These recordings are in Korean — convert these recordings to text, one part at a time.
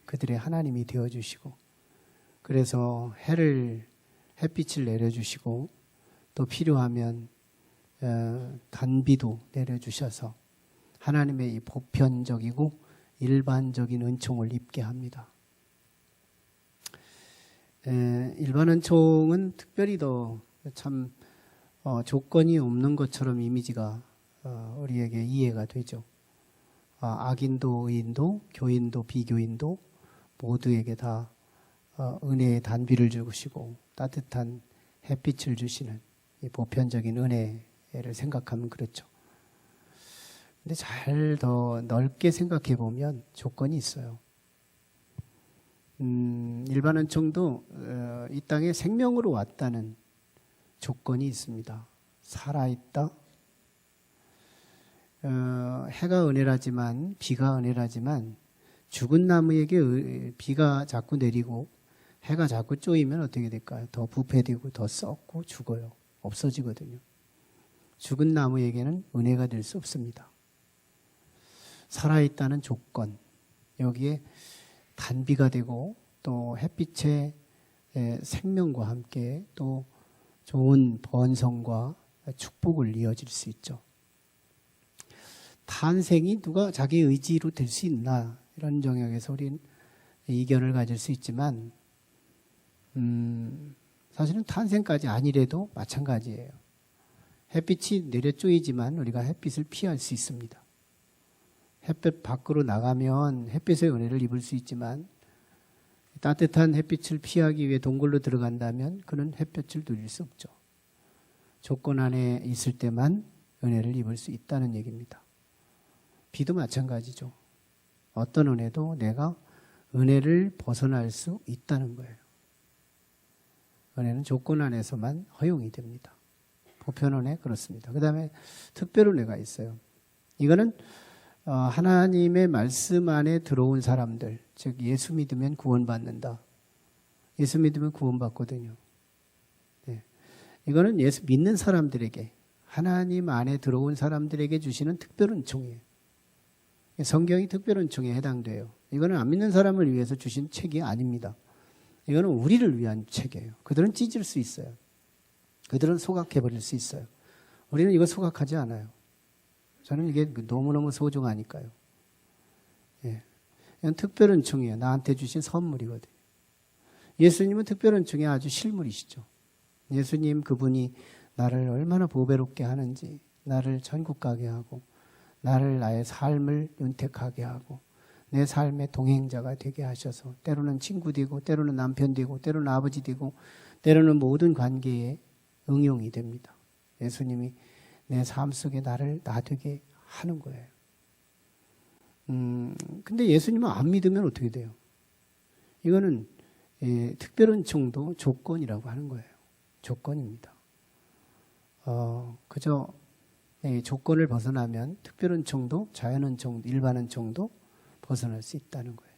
그들의 하나님이 되어주시고, 그래서 햇빛을 내려주시고, 또 필요하면 단비도 내려주셔서 하나님의 이 보편적이고 일반적인 은총을 입게 합니다. 일반 은총은 특별히 더 참 조건이 없는 것처럼 이미지가 우리에게 이해가 되죠. 악인도 의인도 교인도 비교인도 모두에게 다 은혜의 단비를 주시고 따뜻한 햇빛을 주시는 이 보편적인 은혜를 생각하면 그렇죠. 근데 잘 더 넓게 생각해 보면 조건이 있어요. 일반 은총도 이 땅에 생명으로 왔다는 조건이 있습니다. 살아있다. 해가 은혜라지만, 비가 은혜라지만, 죽은 나무에게 비가 자꾸 내리고 해가 자꾸 쪼이면 어떻게 될까요? 더 부패되고 더 썩고 죽어요. 없어지거든요. 죽은 나무에게는 은혜가 될 수 없습니다. 살아있다는 조건, 여기에 단비가 되고 또 햇빛의 생명과 함께 또 좋은 번성과 축복을 이어질 수 있죠. 탄생이 누가 자기 의지로 될 수 있나, 이런 정역에서 우리는 이견을 가질 수 있지만 사실은 탄생까지 아니래도 마찬가지예요. 햇빛이 내려 쪼이지만 우리가 햇빛을 피할 수 있습니다. 햇빛 밖으로 나가면 햇빛의 은혜를 입을 수 있지만 따뜻한 햇빛을 피하기 위해 동굴로 들어간다면 그는 햇볕을 누릴 수 없죠. 조건 안에 있을 때만 은혜를 입을 수 있다는 얘기입니다. 비도 마찬가지죠. 어떤 은혜도 내가 은혜를 벗어날 수 있다는 거예요. 은혜는 조건 안에서만 허용이 됩니다. 보편 은혜 그렇습니다. 그 다음에 특별 은혜가 있어요. 이거는 하나님의 말씀 안에 들어온 사람들, 즉 예수 믿으면 구원받는다. 예수 믿으면 구원받거든요. 네. 이거는 예수 믿는 사람들에게, 하나님 안에 들어온 사람들에게 주시는 특별 은총이에요. 성경이 특별 은총에 해당돼요. 이거는 안 믿는 사람을 위해서 주신 책이 아닙니다. 이거는 우리를 위한 책이에요. 그들은 찢을 수 있어요. 그들은 소각해버릴 수 있어요. 우리는 이거 소각하지 않아요. 저는 이게 너무너무 소중하니까요. 예. 이건 특별 은총이에요. 나한테 주신 선물이거든요. 예수님은 특별 은총의 아주 실물이시죠. 예수님 그분이 나를 얼마나 보배롭게 하는지, 나를 천국 가게 하고 나를 나의 삶을 윤택하게 하고 내 삶의 동행자가 되게 하셔서 때로는 친구 되고 때로는 남편 되고 때로는 아버지 되고 때로는 모든 관계에 응용이 됩니다. 예수님이 내 삶 속에 나를 놔두게 하는 거예요. 근데 예수님은 안 믿으면 어떻게 돼요? 이거는 특별 은총도 조건이라고 하는 거예요. 조건입니다. 그저 조건을 벗어나면 특별 은총도 자연 은총도 일반 은총도 벗어날 수 있다는 거예요.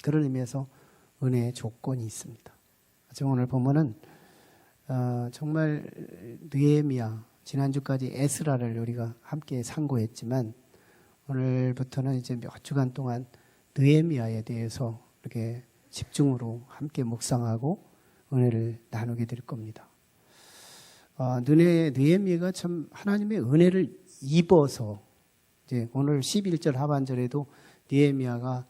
그런 의미에서 은혜의 조건이 있습니다. 지금 오늘 보면은 정말 느헤미야, 지난주까지 에스라를 우리가 함께 상고했지만 오늘부터는 이제 몇 주간 동안 느헤미야에 대해서 이렇게 집중으로 함께 묵상하고 은혜를 나누게 될 겁니다. 느헤미야가 참 하나님의 은혜를 입어서, 이제 오늘 11절 하반절에도 느헤미야가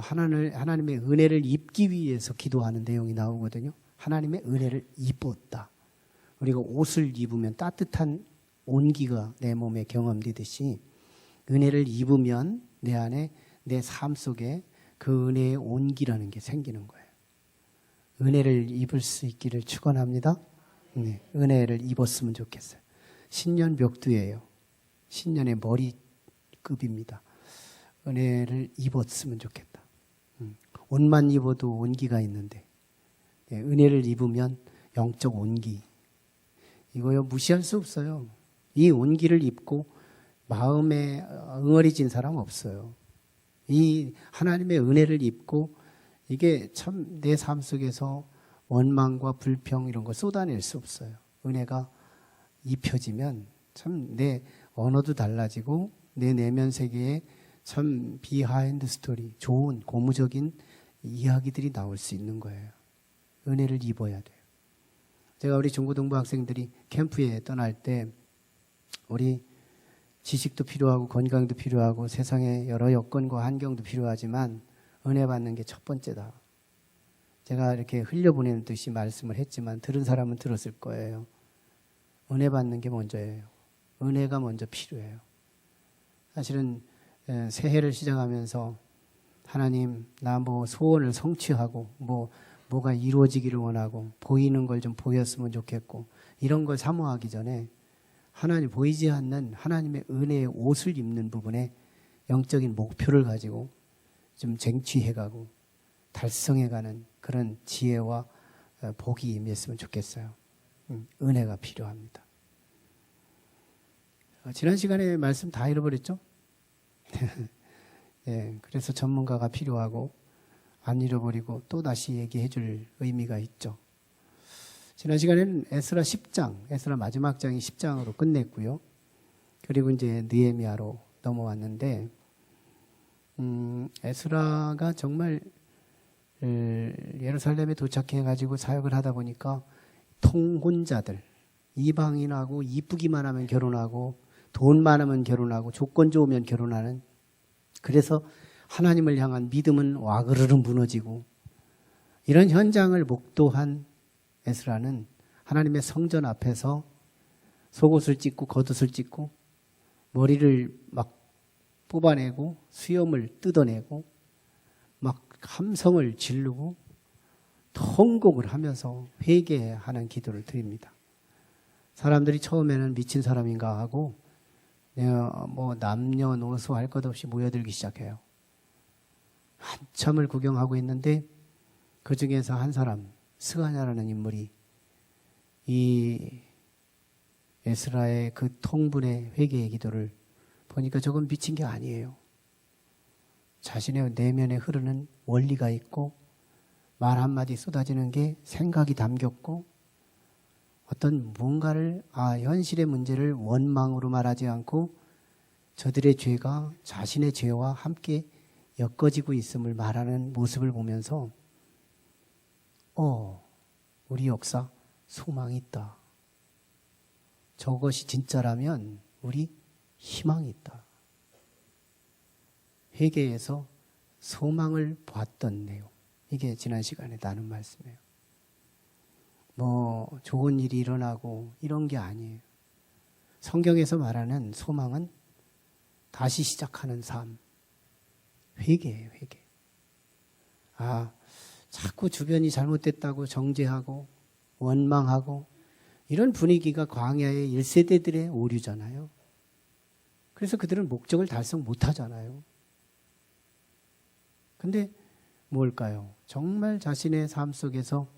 하나님의 은혜를 입기 위해서 기도하는 내용이 나오거든요. 하나님의 은혜를 입었다. 우리가 옷을 입으면 따뜻한 온기가 내 몸에 경험되듯이 은혜를 입으면 내 안에, 내 삶 속에 그 은혜의 온기라는 게 생기는 거예요. 은혜를 입을 수 있기를 축원합니다. 네, 은혜를 입었으면 좋겠어요. 신년 벽두예요. 신년의 머리급입니다. 은혜를 입었으면 좋겠다. 옷만 입어도 온기가 있는데 은혜를 입으면 영적 온기, 이거요 무시할 수 없어요. 이 온기를 입고 마음에 응어리진 사람 없어요. 이 하나님의 은혜를 입고 이게 참 내 삶 속에서 원망과 불평 이런 거 쏟아낼 수 없어요. 은혜가 입혀지면 참 내 언어도 달라지고 내 내면 세계에 참 비하인드 스토리, 좋은 고무적인 이야기들이 나올 수 있는 거예요. 은혜를 입어야 돼요. 제가 우리 중고등부 학생들이 캠프에 떠날 때 우리 지식도 필요하고 건강도 필요하고 세상의 여러 여건과 환경도 필요하지만 은혜 받는 게 첫 번째다. 제가 이렇게 흘려보내는 듯이 말씀을 했지만 들은 사람은 들었을 거예요. 은혜 받는 게 먼저예요. 은혜가 먼저 필요해요. 사실은 새해를 시작하면서 하나님 나 뭐 소원을 성취하고 뭐가 이루어지기를 원하고 보이는 걸 좀 보였으면 좋겠고 이런 걸 사모하기 전에 하나님 보이지 않는 하나님의 은혜의 옷을 입는 부분에 영적인 목표를 가지고 좀 쟁취해가고 달성해가는 그런 지혜와 복이 임했으면 좋겠어요. 은혜가 필요합니다. 지난 시간에 말씀 다 잃어버렸죠? 네, 그래서 전문가가 필요하고 안 잃어버리고 또 다시 얘기해 줄 의미가 있죠. 지난 시간에는 에스라 10장, 에스라 마지막 장이 10장으로 끝냈고요. 그리고 이제 느헤미야로 넘어왔는데 에스라가 정말 예루살렘에 도착해가지고 사역을 하다 보니까 통혼자들, 이방인하고 이쁘기만 하면 결혼하고 돈 많으면 결혼하고 조건 좋으면 결혼하는, 그래서 하나님을 향한 믿음은 와그르르 무너지고 이런 현장을 목도한 에스라는 하나님의 성전 앞에서 속옷을 찢고 겉옷을 찢고 머리를 막 뽑아내고 수염을 뜯어내고 막 함성을 지르고 통곡을 하면서 회개하는 기도를 드립니다. 사람들이 처음에는 미친 사람인가 하고 뭐 남녀노소 할 것 없이 모여들기 시작해요. 한참을 구경하고 있는데 그 중에서 한 사람, 스가냐라는 인물이 이 에스라의 그 통분의 회개의 기도를 보니까 저건 미친 게 아니에요. 자신의 내면에 흐르는 원리가 있고 말 한마디 쏟아지는 게 생각이 담겼고 어떤 뭔가를 현실의 문제를 원망으로 말하지 않고 저들의 죄가 자신의 죄와 함께 엮어지고 있음을 말하는 모습을 보면서 우리 역사 소망이 있다. 저것이 진짜라면 우리 희망이 있다. 회개에서 소망을 봤던 내용. 이게 지난 시간에 나눈 말씀이에요. 뭐 좋은 일이 일어나고 이런 게 아니에요. 성경에서 말하는 소망은 다시 시작하는 삶. 회개예요, 회개. 자꾸 주변이 잘못됐다고 정죄하고 원망하고 이런 분위기가 광야의 1세대들의 오류잖아요. 그래서 그들은 목적을 달성 못하잖아요. 근데 뭘까요? 정말 자신의 삶 속에서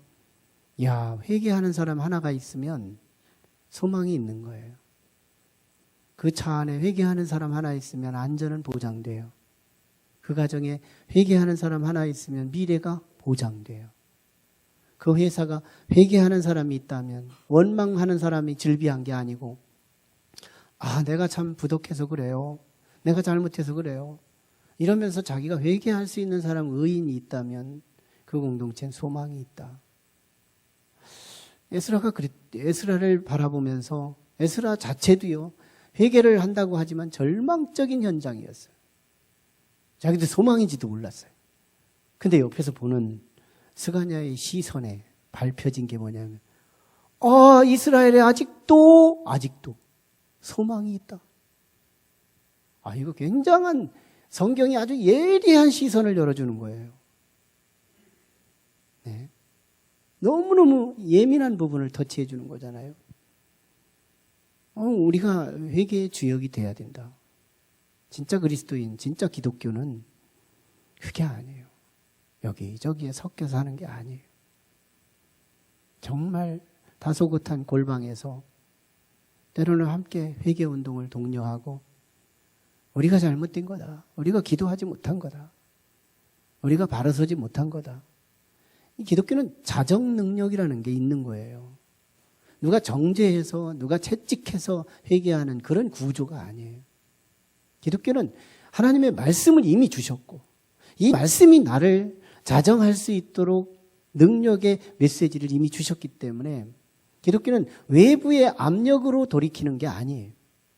회개하는 사람 하나가 있으면 소망이 있는 거예요. 그 차 안에 회개하는 사람 하나 있으면 안전은 보장돼요. 그 가정에 회개하는 사람 하나 있으면 미래가 보장돼요. 그 회사가 회개하는 사람이 있다면 원망하는 사람이 즐비한 게 아니고 내가 참 부족해서 그래요. 내가 잘못해서 그래요. 이러면서 자기가 회개할 수 있는 사람, 의인이 있다면 그 공동체는 소망이 있다. 에스라를 바라보면서 에스라 자체도요, 회개를 한다고 하지만 절망적인 현장이었어요. 자기도 소망인지도 몰랐어요. 근데 옆에서 보는 스가냐의 시선에 밟혀진 게 뭐냐면 이스라엘에 아직도 소망이 있다. 이거 굉장한, 성경이 아주 예리한 시선을 열어주는 거예요. 네. 너무너무 예민한 부분을 터치해 주는 거잖아요. 우리가 회개의 주역이 돼야 된다. 진짜 그리스도인, 진짜 기독교는 그게 아니에요. 여기저기에 섞여서 하는 게 아니에요. 정말 다소곳한 골방에서 때로는 함께 회개 운동을 독려하고 우리가 잘못된 거다. 우리가 기도하지 못한 거다. 우리가 바로 서지 못한 거다. 이 기독교는 자정 능력이라는 게 있는 거예요. 누가 정죄해서 누가 채찍해서 회개하는 그런 구조가 아니에요. 기독교는 하나님의 말씀을 이미 주셨고 이 말씀이 나를 자정할 수 있도록 능력의 메시지를 이미 주셨기 때문에 기독교는 외부의 압력으로 돌이키는 게 아니에요.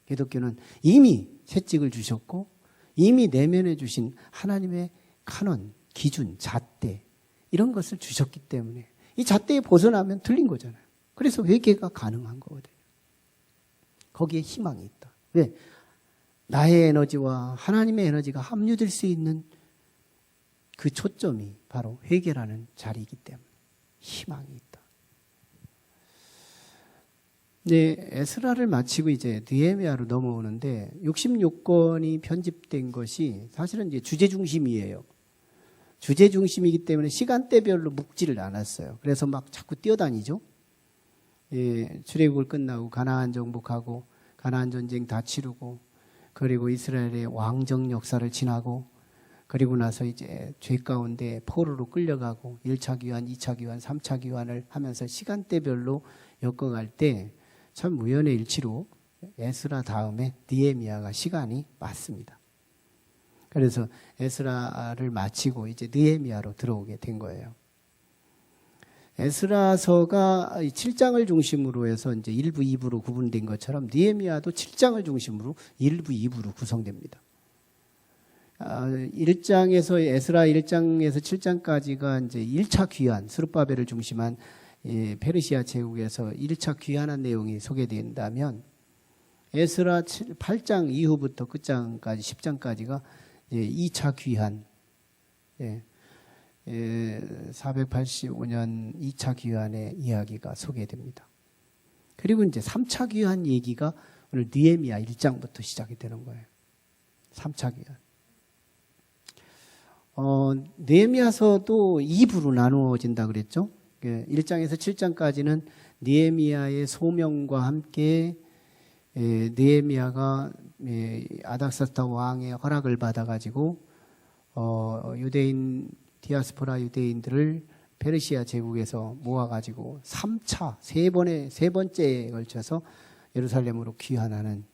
기독교는 이미 채찍을 주셨고 이미 내면에 주신 하나님의 카논, 기준, 잣대 이런 것을 주셨기 때문에 이 잣대에 벗어나면 틀린 거잖아요. 그래서 회개가 가능한 거거든요. 거기에 희망이 있다. 왜? 나의 에너지와 하나님의 에너지가 합류될 수 있는 그 초점이 바로 회개라는 자리이기 때문에 희망이 있다. 네, 에스라를 마치고 이제 느헤미야로 넘어오는데 66권이 편집된 것이 사실은 이제 주제 중심이에요. 주제 중심이기 때문에 시간대별로 묶지를 않았어요. 그래서 막 자꾸 뛰어다니죠. 예, 출애굽을 끝나고 가나안 정복하고 가나안 전쟁 다 치르고 그리고 이스라엘의 왕정 역사를 지나고 그리고 나서 이제 죄 가운데 포로로 끌려가고 1차 귀환, 2차 귀환, 3차 귀환을 하면서 시간대별로 엮어갈 때 참 우연의 일치로 에스라 다음에 느헤미야가 시간이 맞습니다. 그래서 에스라를 마치고 이제 느헤미야로 들어오게 된 거예요. 에스라서가 7장을 중심으로 해서 이제 1부, 2부로 구분된 것처럼 느헤미야도 7장을 중심으로 1부, 2부로 구성됩니다. 1장에서 에스라 1장에서 7장까지가 이제 1차 귀환, 스룹바벨을 중심한 페르시아 제국에서 1차 귀환한 내용이 소개된다면 에스라 8장 이후부터 끝장까지 10장까지가 2차 귀환, 485년 2차 귀환의 이야기가 소개됩니다. 그리고 이제 3차 귀환 얘기가 오늘 느헤미야 1장부터 시작이 되는 거예요. 3차 귀환. 느헤미야서도 2부로 나누어진다 그랬죠. 1장에서 7장까지는 느헤미야의 소명과 함께 느헤미야가 아닥사스다 왕의 허락을 받아가지고 유대인 디아스포라 유대인들을 페르시아 제국에서 모아가지고 3차 세 번째에 걸쳐서 예루살렘으로 귀환하는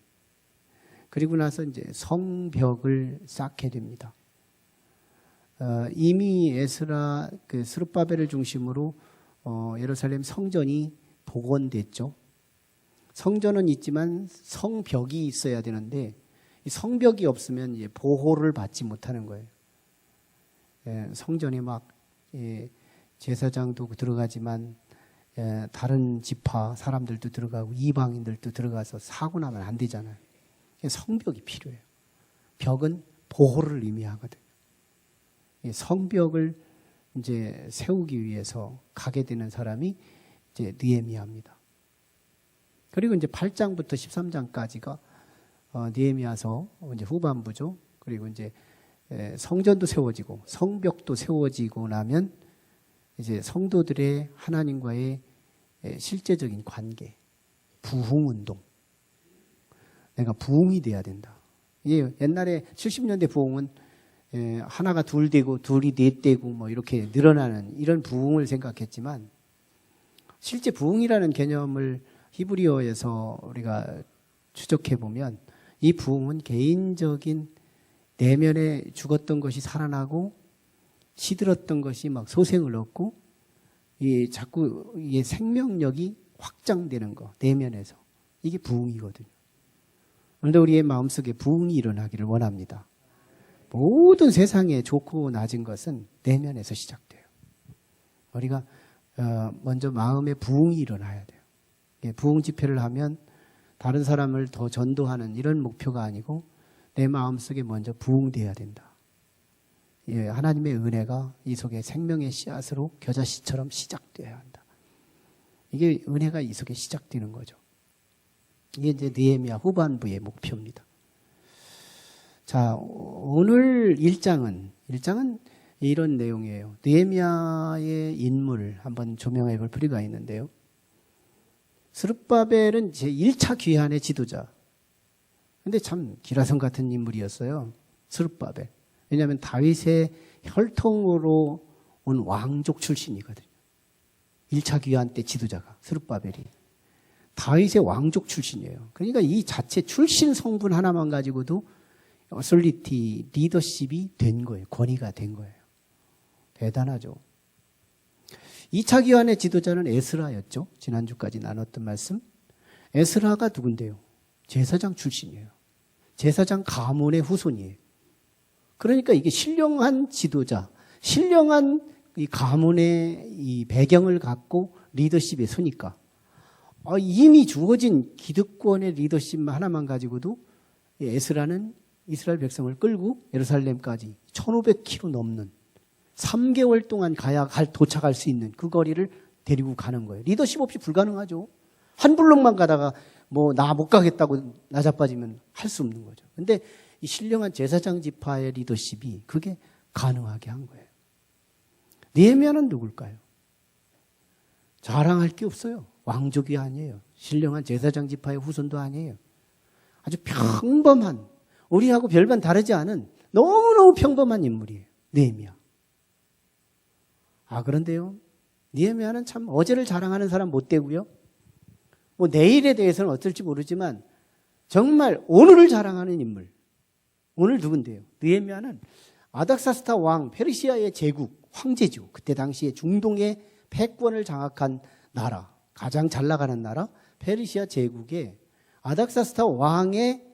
그리고 나서 이제 성벽을 쌓게 됩니다. 이미 에스라 그 스룹바벨을 중심으로 예루살렘 성전이 복원됐죠. 성전은 있지만 성벽이 있어야 되는데 이 성벽이 없으면 이제 보호를 받지 못하는 거예요. 성전에 막 제사장도 들어가지만 다른 지파 사람들도 들어가고 이방인들도 들어가서 사고 나면 안 되잖아요. 성벽이 필요해요. 벽은 보호를 의미하거든요. 성벽을 이제 세우기 위해서 가게 되는 사람이 이제 느헤미야입니다. 그리고 이제 8장부터 13장까지가 느헤미야서 이제 후반부죠. 그리고 이제 성전도 세워지고 성벽도 세워지고 나면 이제 성도들의 하나님과의 실제적인 관계, 부흥운동. 내가 부흥이 돼야 된다. 이게 옛날에 70년대 부흥은 하나가 둘 되고 둘이 넷 되고 뭐 이렇게 늘어나는 이런 부흥을 생각했지만 실제 부흥이라는 개념을 히브리어에서 우리가 추적해 보면 이 부흥은 개인적인 내면에 죽었던 것이 살아나고 시들었던 것이 막 소생을 얻고 자꾸 이 생명력이 확장되는 거 내면에서 이게 부흥이거든요. 오늘도 우리의 마음속에 부흥이 일어나기를 원합니다. 모든 세상에 좋고 낮은 것은 내면에서 시작돼요. 우리가 먼저 마음의 부흥이 일어나야 돼요. 부흥 집회를 하면 다른 사람을 더 전도하는 이런 목표가 아니고 내 마음속에 먼저 부흥돼야 된다. 하나님의 은혜가 이 속에 생명의 씨앗으로 겨자씨처럼 시작돼야 한다. 이게 은혜가 이 속에 시작되는 거죠. 이게 이제 느헤미야 후반부의 목표입니다. 자, 오늘 1장은 이런 내용이에요. 느헤미야의 인물을 한번 조명해 볼 필요가 있는데요. 스룹바벨은 제 1차 귀환의 지도자. 근데 참 기라성 같은 인물이었어요. 스룹바벨. 왜냐하면 다윗의 혈통으로 온 왕족 출신이거든요. 1차 귀환 때 지도자가 스룹바벨이. 다윗의 왕족 출신이에요. 그러니까 이 자체 출신 성분 하나만 가지고도 어솔리티, 리더십이 된 거예요. 권위가 된 거예요. 대단하죠. 2차 기환의 지도자는 에스라였죠. 지난주까지 나눴던 말씀. 에스라가 누군데요? 제사장 출신이에요. 제사장 가문의 후손이에요. 그러니까 이게 신령한 지도자, 신령한 이 가문의 이 배경을 갖고 리더십에 서니까 이미 주어진 기득권의 리더십 하나만 가지고도 에스라는 이스라엘 백성을 끌고 예루살렘까지 1500km 넘는 3개월 동안 도착할 수 있는 그 거리를 데리고 가는 거예요. 리더십 없이 불가능하죠. 한 블록만 가다가 나 못 가겠다고 나자빠지면 할 수 없는 거죠. 근데 이 신령한 제사장 지파의 리더십이 그게 가능하게 한 거예요. 느헤미야는 누굴까요? 자랑할 게 없어요. 왕족이 아니에요. 신령한 제사장 지파의 후손도 아니에요. 아주 평범한, 우리하고 별반 다르지 않은 너무너무 평범한 인물이에요. 느헤미야. 그런데요, 느헤미야는 참 어제를 자랑하는 사람 못 되고요. 내일에 대해서는 어떨지 모르지만 정말 오늘을 자랑하는 인물. 오늘 누군데요? 느헤미야는 아닥사스다 왕 페르시아의 제국 황제죠. 그때 당시에 중동의 패권을 장악한 나라, 가장 잘 나가는 나라 페르시아 제국의 아닥사스다 왕의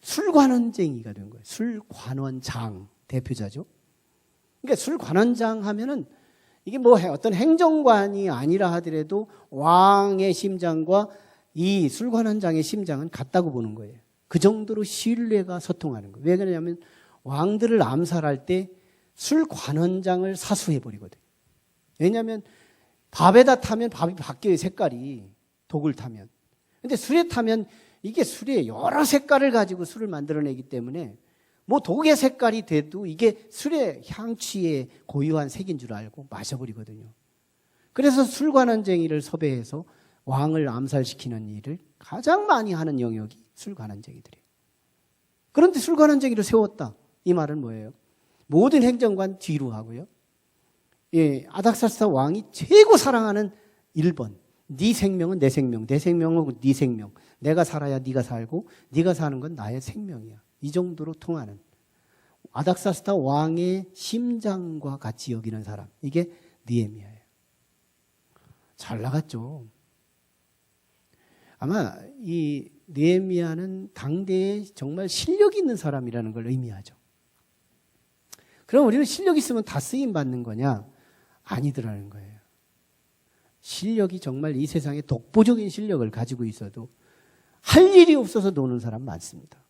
술관원쟁이가 된 거예요. 술관원장 대표자죠. 그러니까 술관원장 하면은 이게 어떤 행정관이 아니라 하더라도 왕의 심장과 이 술관원장의 심장은 같다고 보는 거예요. 그 정도로 신뢰가 소통하는 거예요. 왜 그러냐면 왕들을 암살할 때 술관원장을 사수해버리거든요. 왜냐하면 밥에다 타면 밥이 바뀌어요. 색깔이. 독을 타면. 근데 술에 타면 이게 술에 여러 색깔을 가지고 술을 만들어내기 때문에 독의 색깔이 돼도 이게 술의 향취에 고유한 색인 줄 알고 마셔버리거든요. 그래서 술관원쟁이를 섭외해서 왕을 암살시키는 일을 가장 많이 하는 영역이 술관원쟁이들이에요. 그런데 술관원쟁이를 세웠다. 이 말은 뭐예요? 모든 행정관 뒤로 하고요. 아닥사스다 왕이 최고 사랑하는 1번. 네 생명은 내 생명, 내 생명은 네 생명. 내가 살아야 네가 살고 네가 사는 건 나의 생명이야. 이 정도로 통하는 아닥사스다 왕의 심장과 같이 여기는 사람. 이게 느헤미야예요. 잘 나갔죠. 아마 이 느헤미야는 당대에 정말 실력이 있는 사람이라는 걸 의미하죠. 그럼 우리는 실력 있으면 다 쓰임 받는 거냐? 아니더라는 거예요. 실력이 정말 이 세상에 독보적인 실력을 가지고 있어도 할 일이 없어서 노는 사람 많습니다.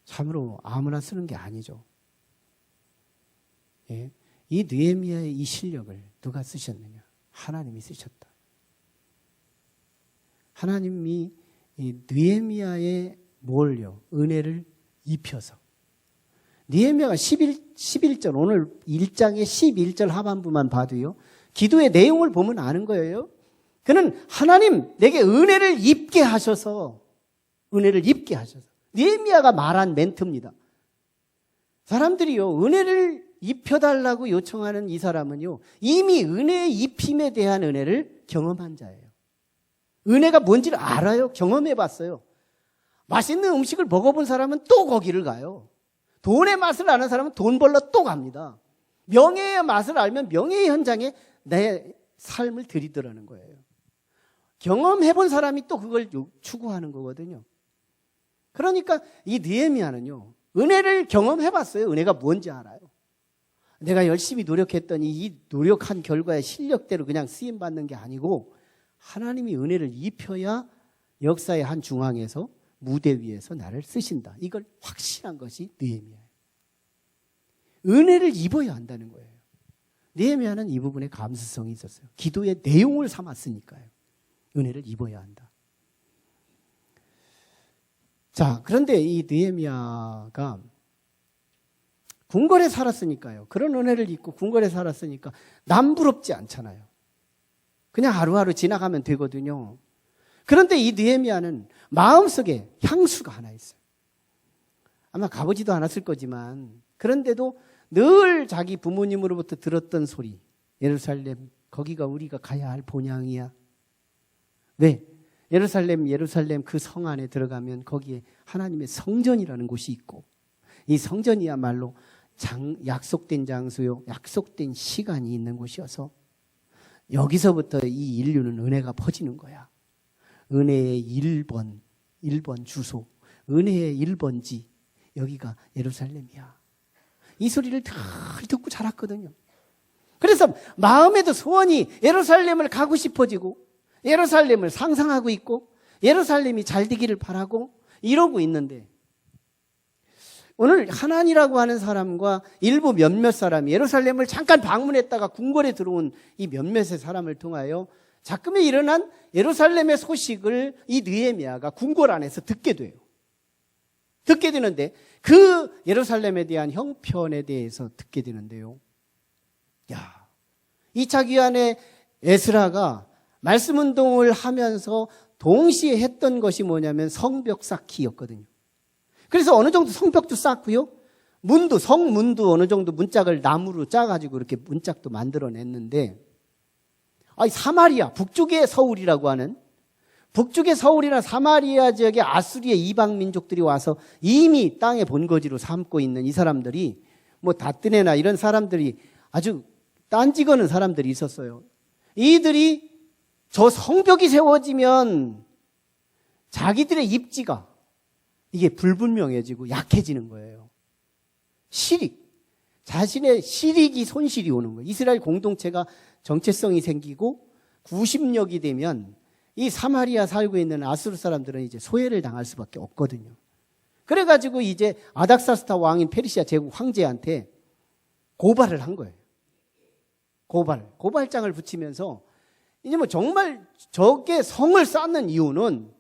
참으로 아무나 쓰는 게 아니죠. 이 느헤미야의 이 실력을 누가 쓰셨느냐? 하나님이 쓰셨다. 하나님이 이 느헤미야의 뭘요? 은혜를 입혀서. 느헤미야가 11절, 오늘 1장의 11절 하반부만 봐도요. 기도의 내용을 보면 아는 거예요. 그는 하나님 내게 은혜를 입게 하셔서, 은혜를 입게 하셔서. 느헤미야가 말한 멘트입니다. 사람들이요, 은혜를 입혀달라고 요청하는 이 사람은요, 이미 은혜의 입힘에 대한 은혜를 경험한 자예요. 은혜가 뭔지를 알아요. 경험해 봤어요. 맛있는 음식을 먹어본 사람은 또 거기를 가요. 돈의 맛을 아는 사람은 돈 벌러 또 갑니다. 명예의 맛을 알면 명예의 현장에 내 삶을 들이더라는 거예요. 경험해 본 사람이 또 그걸 추구하는 거거든요. 그러니까 이 느헤미야는요, 은혜를 경험해 봤어요. 은혜가 뭔지 알아요. 내가 열심히 노력했더니 이 노력한 결과의 실력대로 그냥 쓰임받는 게 아니고 하나님이 은혜를 입혀야 역사의 한 중앙에서 무대 위에서 나를 쓰신다. 이걸 확신한 것이 느헤미야예요. 은혜를 입어야 한다는 거예요. 느헤미야는 이 부분에 감수성이 있었어요. 기도의 내용을 삼았으니까요. 은혜를 입어야 한다. 자, 그런데 이 느헤미야가 궁궐에 살았으니까요. 그런 은혜를 입고 궁궐에 살았으니까 남부럽지 않잖아요. 그냥 하루하루 지나가면 되거든요. 그런데 이 느헤미야는 마음속에 향수가 하나 있어요. 아마 가보지도 않았을 거지만 그런데도 늘 자기 부모님으로부터 들었던 소리, 예루살렘 거기가 우리가 가야 할 본향이야. 왜? 예루살렘 그 성 안에 들어가면 거기에 하나님의 성전이라는 곳이 있고, 이 성전이야말로 약속된 장소요, 약속된 시간이 있는 곳이어서 여기서부터 이 인류는 은혜가 퍼지는 거야. 은혜의 1번 주소, 은혜의 1번지, 여기가 예루살렘이야. 이 소리를 늘 듣고 자랐거든요. 그래서 마음에도 소원이 예루살렘을 가고 싶어지고, 예루살렘을 상상하고 있고, 예루살렘이 잘 되기를 바라고 이러고 있는데, 오늘 하나니라고 하는 사람과 일부 몇몇 사람이 예루살렘을 잠깐 방문했다가 궁궐에 들어온 이 몇몇의 사람을 통하여 자금에 일어난 예루살렘의 소식을 이 느헤미야가 궁궐 안에서 듣게 돼요. 듣게 되는데 그 예루살렘에 대한 형편에 대해서 듣게 되는데요. 야, 2차 기한에 에스라가 말씀 운동을 하면서 동시에 했던 것이 뭐냐면 성벽 쌓기였거든요. 그래서 어느 정도 성벽도 쌓고요, 성문도 어느 정도 문짝을 나무로 짜가지고 이렇게 문짝도 만들어냈는데, 사마리아, 북쪽의 서울이라고 하는, 북쪽의 서울이나 사마리아 지역의 아수리의 이방 민족들이 와서 이미 땅의 본거지로 삼고 있는 이 사람들이, 다뜨네나 이런 사람들이 아주 딴지거는 사람들이 있었어요. 이들이 저 성벽이 세워지면 자기들의 입지가 이게 불분명해지고 약해지는 거예요. 자신의 실익이 손실이 오는 거예요. 이스라엘 공동체가 정체성이 생기고 90력이 되면 이 사마리아 살고 있는 아수르 사람들은 이제 소외를 당할 수밖에 없거든요. 그래가지고 이제 아닥사스다 왕인 페르시아 제국 황제한테 고발을 한 거예요. 고발장을 붙이면서 이제 정말 저게 성을 쌓는 이유는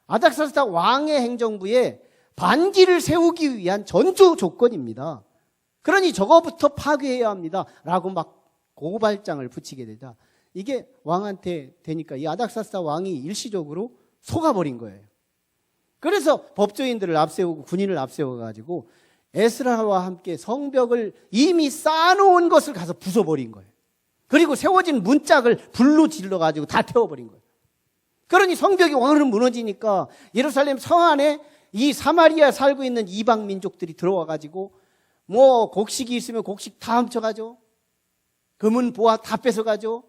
아닥사스다 왕의 행정부에 반기를 세우기 위한 전조 조건입니다. 그러니 저거부터 파괴해야 합니다. 라고 막 고발장을 붙이게 되자 이게 왕한테 되니까 이 아닥사스다 왕이 일시적으로 속아버린 거예요. 그래서 법조인들을 앞세우고 군인을 앞세워가지고 에스라와 함께 성벽을 이미 쌓아놓은 것을 가서 부숴버린 거예요. 그리고 세워진 문짝을 불로 질러가지고 다 태워버린 거예요. 그러니 성벽이 왕으로 무너지니까 예루살렘 성 안에 이 사마리아 살고 있는 이방 민족들이 들어와가지고 곡식이 있으면 곡식 다 훔쳐가죠. 금은 보화 다 뺏어가죠.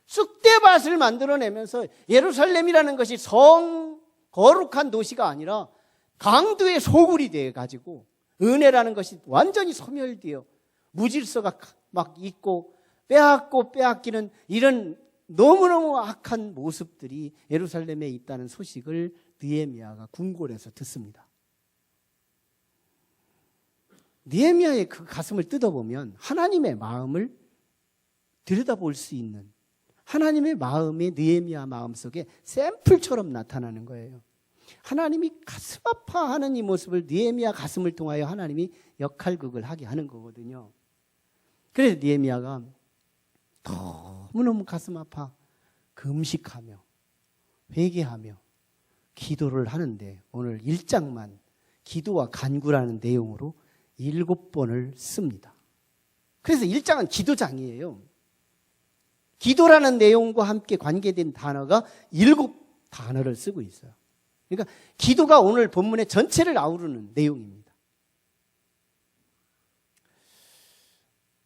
쑥대밭을 만들어내면서 예루살렘이라는 것이 거룩한 도시가 아니라 강도의 소굴이 돼가지고 은혜라는 것이 완전히 소멸되어 무질서가 막 있고 빼앗기는 이런 너무너무 악한 모습들이 예루살렘에 있다는 소식을 느헤미야가 궁궐에서 듣습니다. 느헤미야의 그 가슴을 뜯어보면 하나님의 마음을 들여다볼 수 있는, 하나님의 마음이 느헤미야 마음속에 샘플처럼 나타나는 거예요. 하나님이 가슴 아파하는 이 모습을 느헤미야 가슴을 통하여 하나님이 역할극을 하게 하는 거거든요. 그래서 느헤미야가 너무너무 가슴 아파 금식하며 회개하며 기도를 하는데 오늘 1장만 기도와 간구라는 내용으로 7번을 씁니다. 그래서 1장은 기도장이에요. 기도라는 내용과 함께 관계된 단어가 7단어를 쓰고 있어요. 그러니까 기도가 오늘 본문의 전체를 아우르는 내용입니다.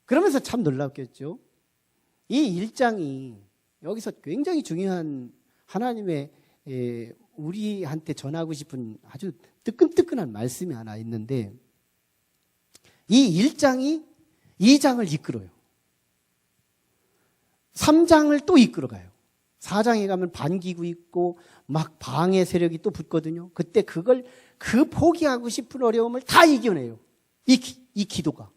그러면서 참 놀랍겠죠. 이 1장이 여기서 굉장히 중요한 하나님의 우리한테 전하고 싶은 아주 뜨끈뜨끈한 말씀이 하나 있는데, 이 1장이 2장을 이끌어요. 3장을 또 이끌어가요. 4장에 가면 반기고 있고 막 방해 세력이 또 붙거든요. 그때 그 포기하고 싶은 어려움을 다 이겨내요. 이 기도가.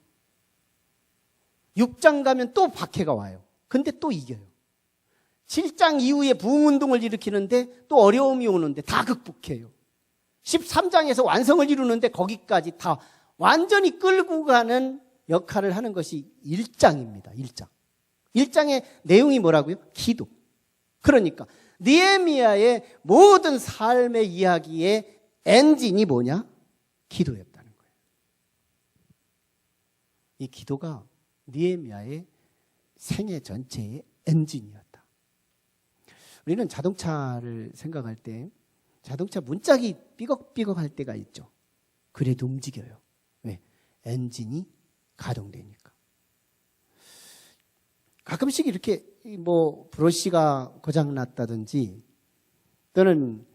6장 가면 또 박해가 와요. 근데 또 이겨요. 7장 이후에 부흥운동을 일으키는데 또 어려움이 오는데 다 극복해요. 13장에서 완성을 이루는데 거기까지 다 완전히 끌고 가는 역할을 하는 것이 1장입니다. 1장. 1장의 내용이 뭐라고요? 기도. 그러니까 느헤미야의 모든 삶의 이야기의 엔진이 뭐냐? 기도였다는 거예요. 이 기도가 느헤미야의 생애 전체의 엔진이었다. 우리는 자동차를 생각할 때 자동차 문짝이 삐걱삐걱 할 때가 있죠. 그래도 움직여요. 왜? 엔진이 가동되니까. 가끔씩 이렇게 뭐 브러쉬가 고장났다든지 또는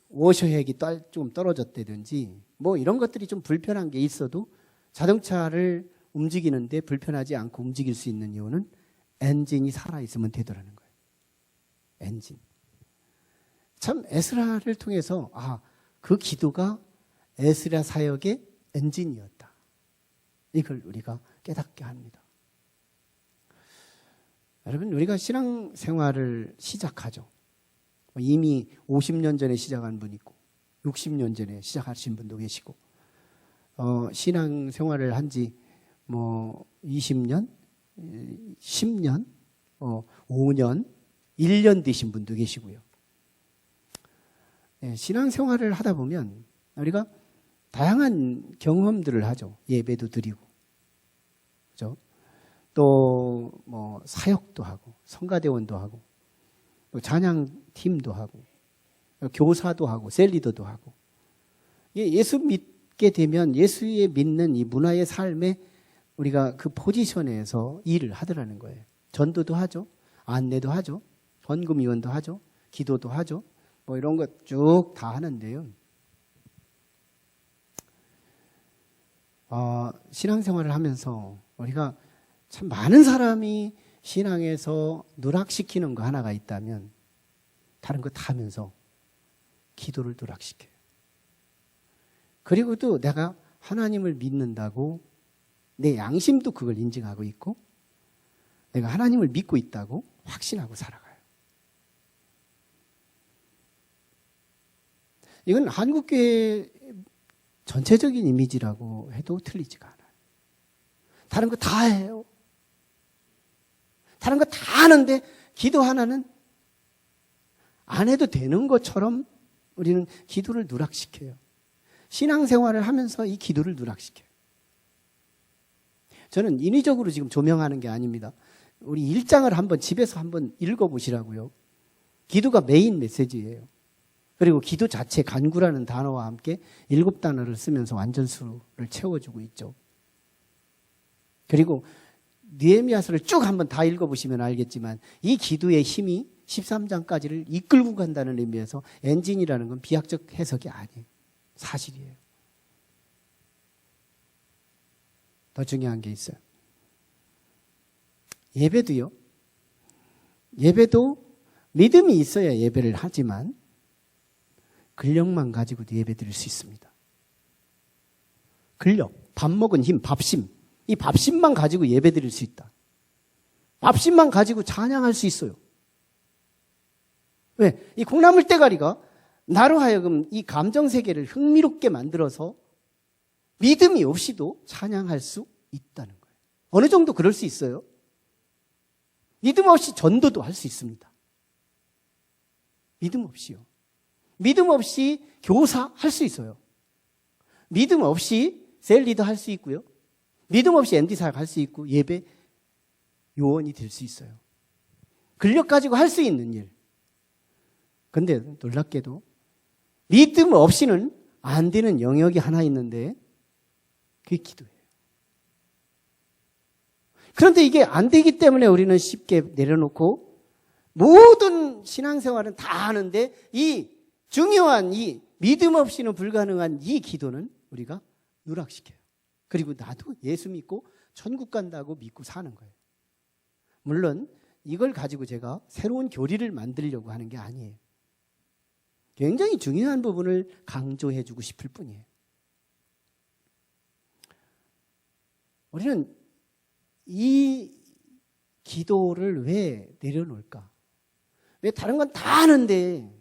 워셔액이 좀 떨어졌다든지 뭐 이런 것들이 좀 불편한 게 있어도 자동차를 움직이는데 불편하지 않고 움직일 수 있는 이유는 엔진이 살아있으면 되더라는 거예요. 엔진. 참 에스라를 통해서 그 기도가 에스라 사역의 엔진이었다. 이걸 우리가 깨닫게 합니다. 여러분, 우리가 신앙생활을 시작하죠. 이미 50년 전에 시작한 분 있고 60년 전에 시작하신 분도 계시고 신앙생활을 한지 뭐 20년, 10년, 5년, 1년 되신 분도 계시고요. 신앙생활을 하다 보면 우리가 다양한 경험들을 하죠. 예배도 드리고, 그죠? 또 뭐 사역도 하고, 성가대원도 하고, 또 찬양팀도 하고, 교사도 하고, 셀리더도 하고. 예수 믿게 되면 예수의 믿는 이 문화의 삶에 우리가 그 포지션에서 일을 하더라는 거예요. 전도도 하죠. 안내도 하죠. 헌금위원도 하죠. 기도도 하죠. 뭐 이런 것 쭉 다 하는데요. 신앙생활을 하면서 우리가 참 많은 사람이 신앙에서 누락시키는 거 하나가 있다면 다른 거 다 하면서 기도를 누락시켜요. 그리고 또 내가 하나님을 믿는다고 내 양심도 그걸 인정하고 있고 내가 하나님을 믿고 있다고 확신하고 살아가요. 이건 한국교회 전체적인 이미지라고 해도 틀리지가 않아요. 다른 거 다 해요. 다른 거 다 하는데 기도 하나는 안 해도 되는 것처럼 우리는 기도를 누락시켜요. 신앙생활을 하면서 이 기도를 누락시켜요. 저는 인위적으로 지금 조명하는 게 아닙니다. 우리 1장을 한번 집에서 한번 읽어보시라고요. 기도가 메인 메시지예요. 그리고 기도 자체 간구라는 단어와 함께 7단어를 쓰면서 완전수를 채워주고 있죠. 그리고 느헤미야서를 쭉 한번 다 읽어보시면 알겠지만 이 기도의 힘이 13장까지를 이끌고 간다는 의미에서 엔진이라는 건 비약적 해석이 아니에요. 사실이에요. 더 중요한 게 있어요. 예배도요. 예배도 믿음이 있어야 예배를 하지만 근력만 가지고도 예배 드릴 수 있습니다. 근력, 밥 먹은 힘, 밥심. 이 밥심만 가지고 예배 드릴 수 있다. 밥심만 가지고 찬양할 수 있어요. 왜? 이 콩나물 대가리가 나로 하여금 이 감정세계를 흥미롭게 만들어서 믿음이 없이도 찬양할 수 있다는 거예요. 어느 정도 그럴 수 있어요. 믿음 없이 전도도 할 수 있습니다. 믿음 없이요. 믿음 없이 교사 할 수 있어요. 믿음 없이 셀리더 할 수 있고요. 믿음 없이 MD사역 할 수 있고 예배 요원이 될 수 있어요. 근력 가지고 할 수 있는 일. 근데 놀랍게도 믿음 없이는 안 되는 영역이 하나 있는데 그게 기도예요. 그런데 이게 안 되기 때문에 우리는 쉽게 내려놓고 모든 신앙생활은 다 하는데 이 중요한 이 믿음 없이는 불가능한 이 기도는 우리가 누락시켜요. 그리고 나도 예수 믿고 천국 간다고 믿고 사는 거예요. 물론 이걸 가지고 제가 새로운 교리를 만들려고 하는 게 아니에요. 굉장히 중요한 부분을 강조해 주고 싶을 뿐이에요. 우리는 이 기도를 왜 내려놓을까? 왜 다른 건 다 하는데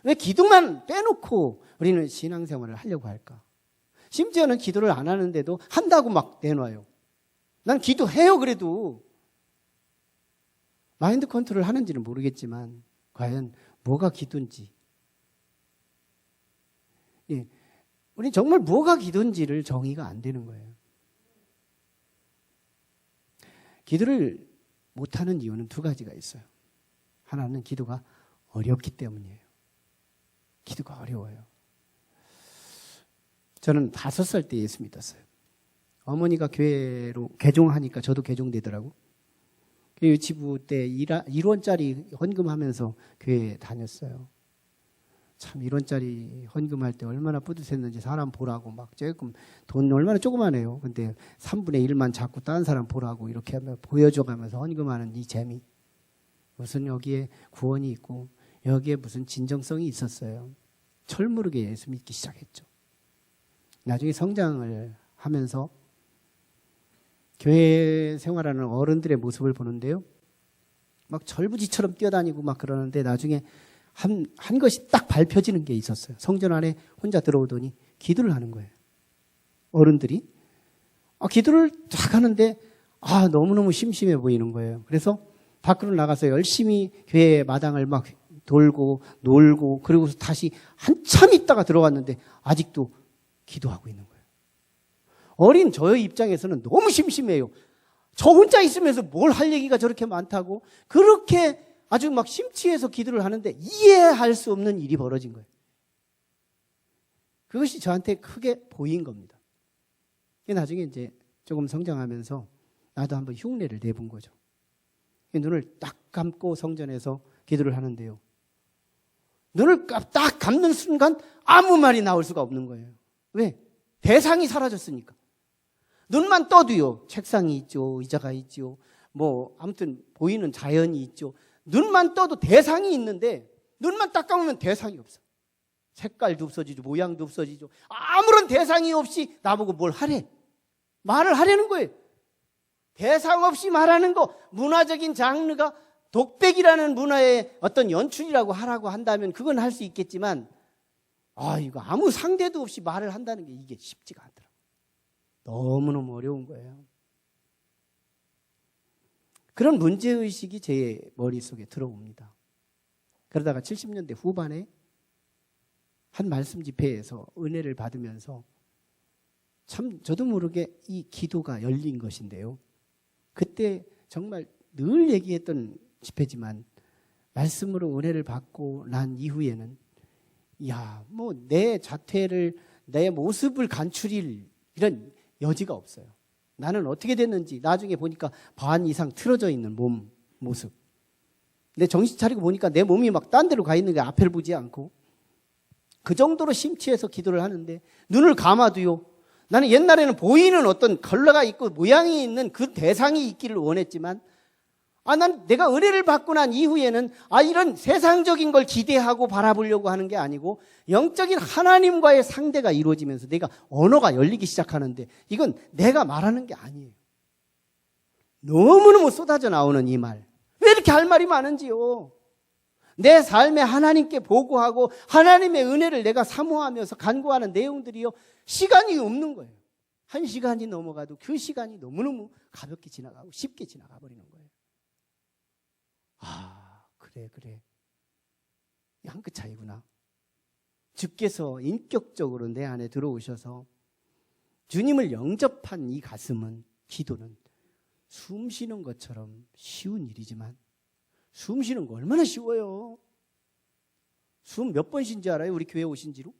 왜 기도만 빼놓고 우리는 신앙생활을 하려고 할까? 심지어는 기도를 안 하는데도 한다고 막 내놔요. 난 기도해요 그래도. 마인드 컨트롤 하는지는 모르겠지만 과연 뭐가 기도인지 우리 정말 뭐가 기도인지를 정의가 안 되는 거예요. 기도를 못하는 이유는 두 가지가 있어요. 하나는 기도가 어렵기 때문이에요. 기도가 어려워요. 저는 5살 때 예수 믿었어요. 어머니가 교회로 개종하니까 저도 개종되더라고. 유치부 때 1원짜리 헌금하면서 교회에 다녔어요. 참 1원짜리 헌금할 때 얼마나 뿌듯했는지 사람 보라고 막 조금 돈 얼마나 조그만해요. 근데 3분의 1만 자꾸 다른 사람 보라고 이렇게 하면 보여줘가면서 헌금하는 이 재미. 무슨 여기에 구원이 있고 여기에 무슨 진정성이 있었어요. 철모르게 예수 믿기 시작했죠. 나중에 성장을 하면서 교회 생활하는 어른들의 모습을 보는데요. 막 절부지처럼 뛰어다니고 막 그러는데 나중에 한 것이 딱 밝혀지는 게 있었어요. 성전 안에 혼자 들어오더니 기도를 하는 거예요. 어른들이. 기도를 딱 하는데 너무너무 심심해 보이는 거예요. 그래서 밖으로 나가서 열심히 교회 마당을 막 돌고 놀고 그리고 다시 한참 있다가 들어왔는데 아직도 기도하고 있는 거예요. 어린 저의 입장에서는 너무 심심해요. 저 혼자 있으면서 뭘 할 얘기가 저렇게 많다고 그렇게 아주 막 심취해서 기도를 하는데 이해할 수 없는 일이 벌어진 거예요. 그것이 저한테 크게 보인 겁니다. 나중에 이제 조금 성장하면서 나도 한번 흉내를 내본 거죠. 눈을 딱 감고 성전에서 기도를 하는데요. 눈을 딱 감는 순간 아무 말이 나올 수가 없는 거예요. 왜? 대상이 사라졌으니까. 눈만 떠도요. 책상이 있죠. 의자가 있죠. 아무튼 보이는 자연이 있죠. 눈만 떠도 대상이 있는데 눈만 딱 감으면 대상이 없어. 색깔도 없어지죠. 모양도 없어지죠. 아무런 대상이 없이 나보고 뭘 하래. 말을 하려는 거예요. 대상 없이 말하는 거 문화적인 장르가 독백이라는 문화의 어떤 연출이라고 하라고 한다면 그건 할 수 있겠지만 이거 아무 상대도 없이 말을 한다는 게 이게 쉽지가 않더라고요. 너무너무 어려운 거예요. 그런 문제의식이 제 머릿속에 들어옵니다. 그러다가 70년대 후반에 한 말씀 집회에서 은혜를 받으면서 참 저도 모르게 이 기도가 열린 것인데요. 그때 정말 늘 얘기했던 집회지만 말씀으로 은혜를 받고 난 이후에는 내 자태를 내 모습을 간추릴 이런 여지가 없어요. 나는 어떻게 됐는지 나중에 보니까 반 이상 틀어져 있는 모습. 내 정신 차리고 보니까 내 몸이 막 딴 데로 가 있는 게 앞을 보지 않고 그 정도로 심취해서 기도를 하는데 눈을 감아도요. 나는 옛날에는 보이는 어떤 컬러가 있고 모양이 있는 그 대상이 있기를 원했지만 난 내가 은혜를 받고 난 이후에는 이런 세상적인 걸 기대하고 바라보려고 하는 게 아니고 영적인 하나님과의 상대가 이루어지면서 내가 언어가 열리기 시작하는데 이건 내가 말하는 게 아니에요. 너무너무 쏟아져 나오는 이 말. 왜 이렇게 할 말이 많은지요. 내 삶에 하나님께 보고하고 하나님의 은혜를 내가 사모하면서 간구하는 내용들이요. 시간이 없는 거예요. 1시간이 넘어가도 그 시간이 너무너무 가볍게 지나가고 쉽게 지나가 버리는 거예요. 그래. 한 끗 차이구나. 주께서 인격적으로 내 안에 들어오셔서 주님을 영접한 이 가슴은, 기도는 숨 쉬는 것처럼 쉬운 일이지만 숨 쉬는 거 얼마나 쉬워요. 숨 몇 번 쉰지 알아요? 우리 교회 오신 지로?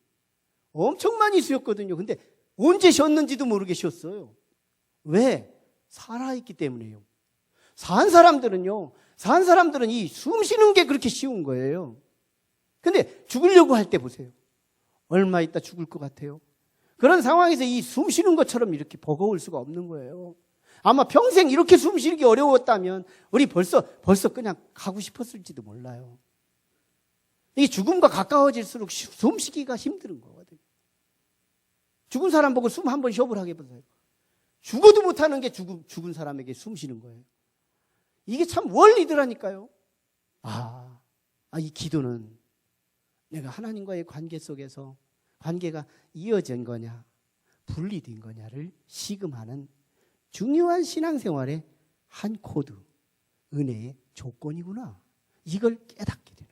엄청 많이 쉬었거든요. 근데 언제 쉬었는지도 모르게 쉬었어요. 왜? 살아있기 때문에요. 산 사람들은 이 숨 쉬는 게 그렇게 쉬운 거예요. 근데 죽으려고 할 때 보세요. 얼마 있다 죽을 것 같아요. 그런 상황에서 이 숨 쉬는 것처럼 이렇게 버거울 수가 없는 거예요. 아마 평생 이렇게 숨 쉬기 어려웠다면 우리 벌써 그냥 가고 싶었을지도 몰라요. 이 죽음과 가까워질수록 숨 쉬기가 힘든 거거든요. 죽은 사람 보고 숨 한번 쉬어보라고 해보세요. 죽어도 못하는 게 죽은 사람에게 숨 쉬는 거예요. 이게 참 원리더라니까요. 이 기도는 내가 하나님과의 관계 속에서 관계가 이어진 거냐 분리된 거냐를 시금하는 중요한 신앙생활의 한 코드, 은혜의 조건이구나. 이걸 깨닫게 되는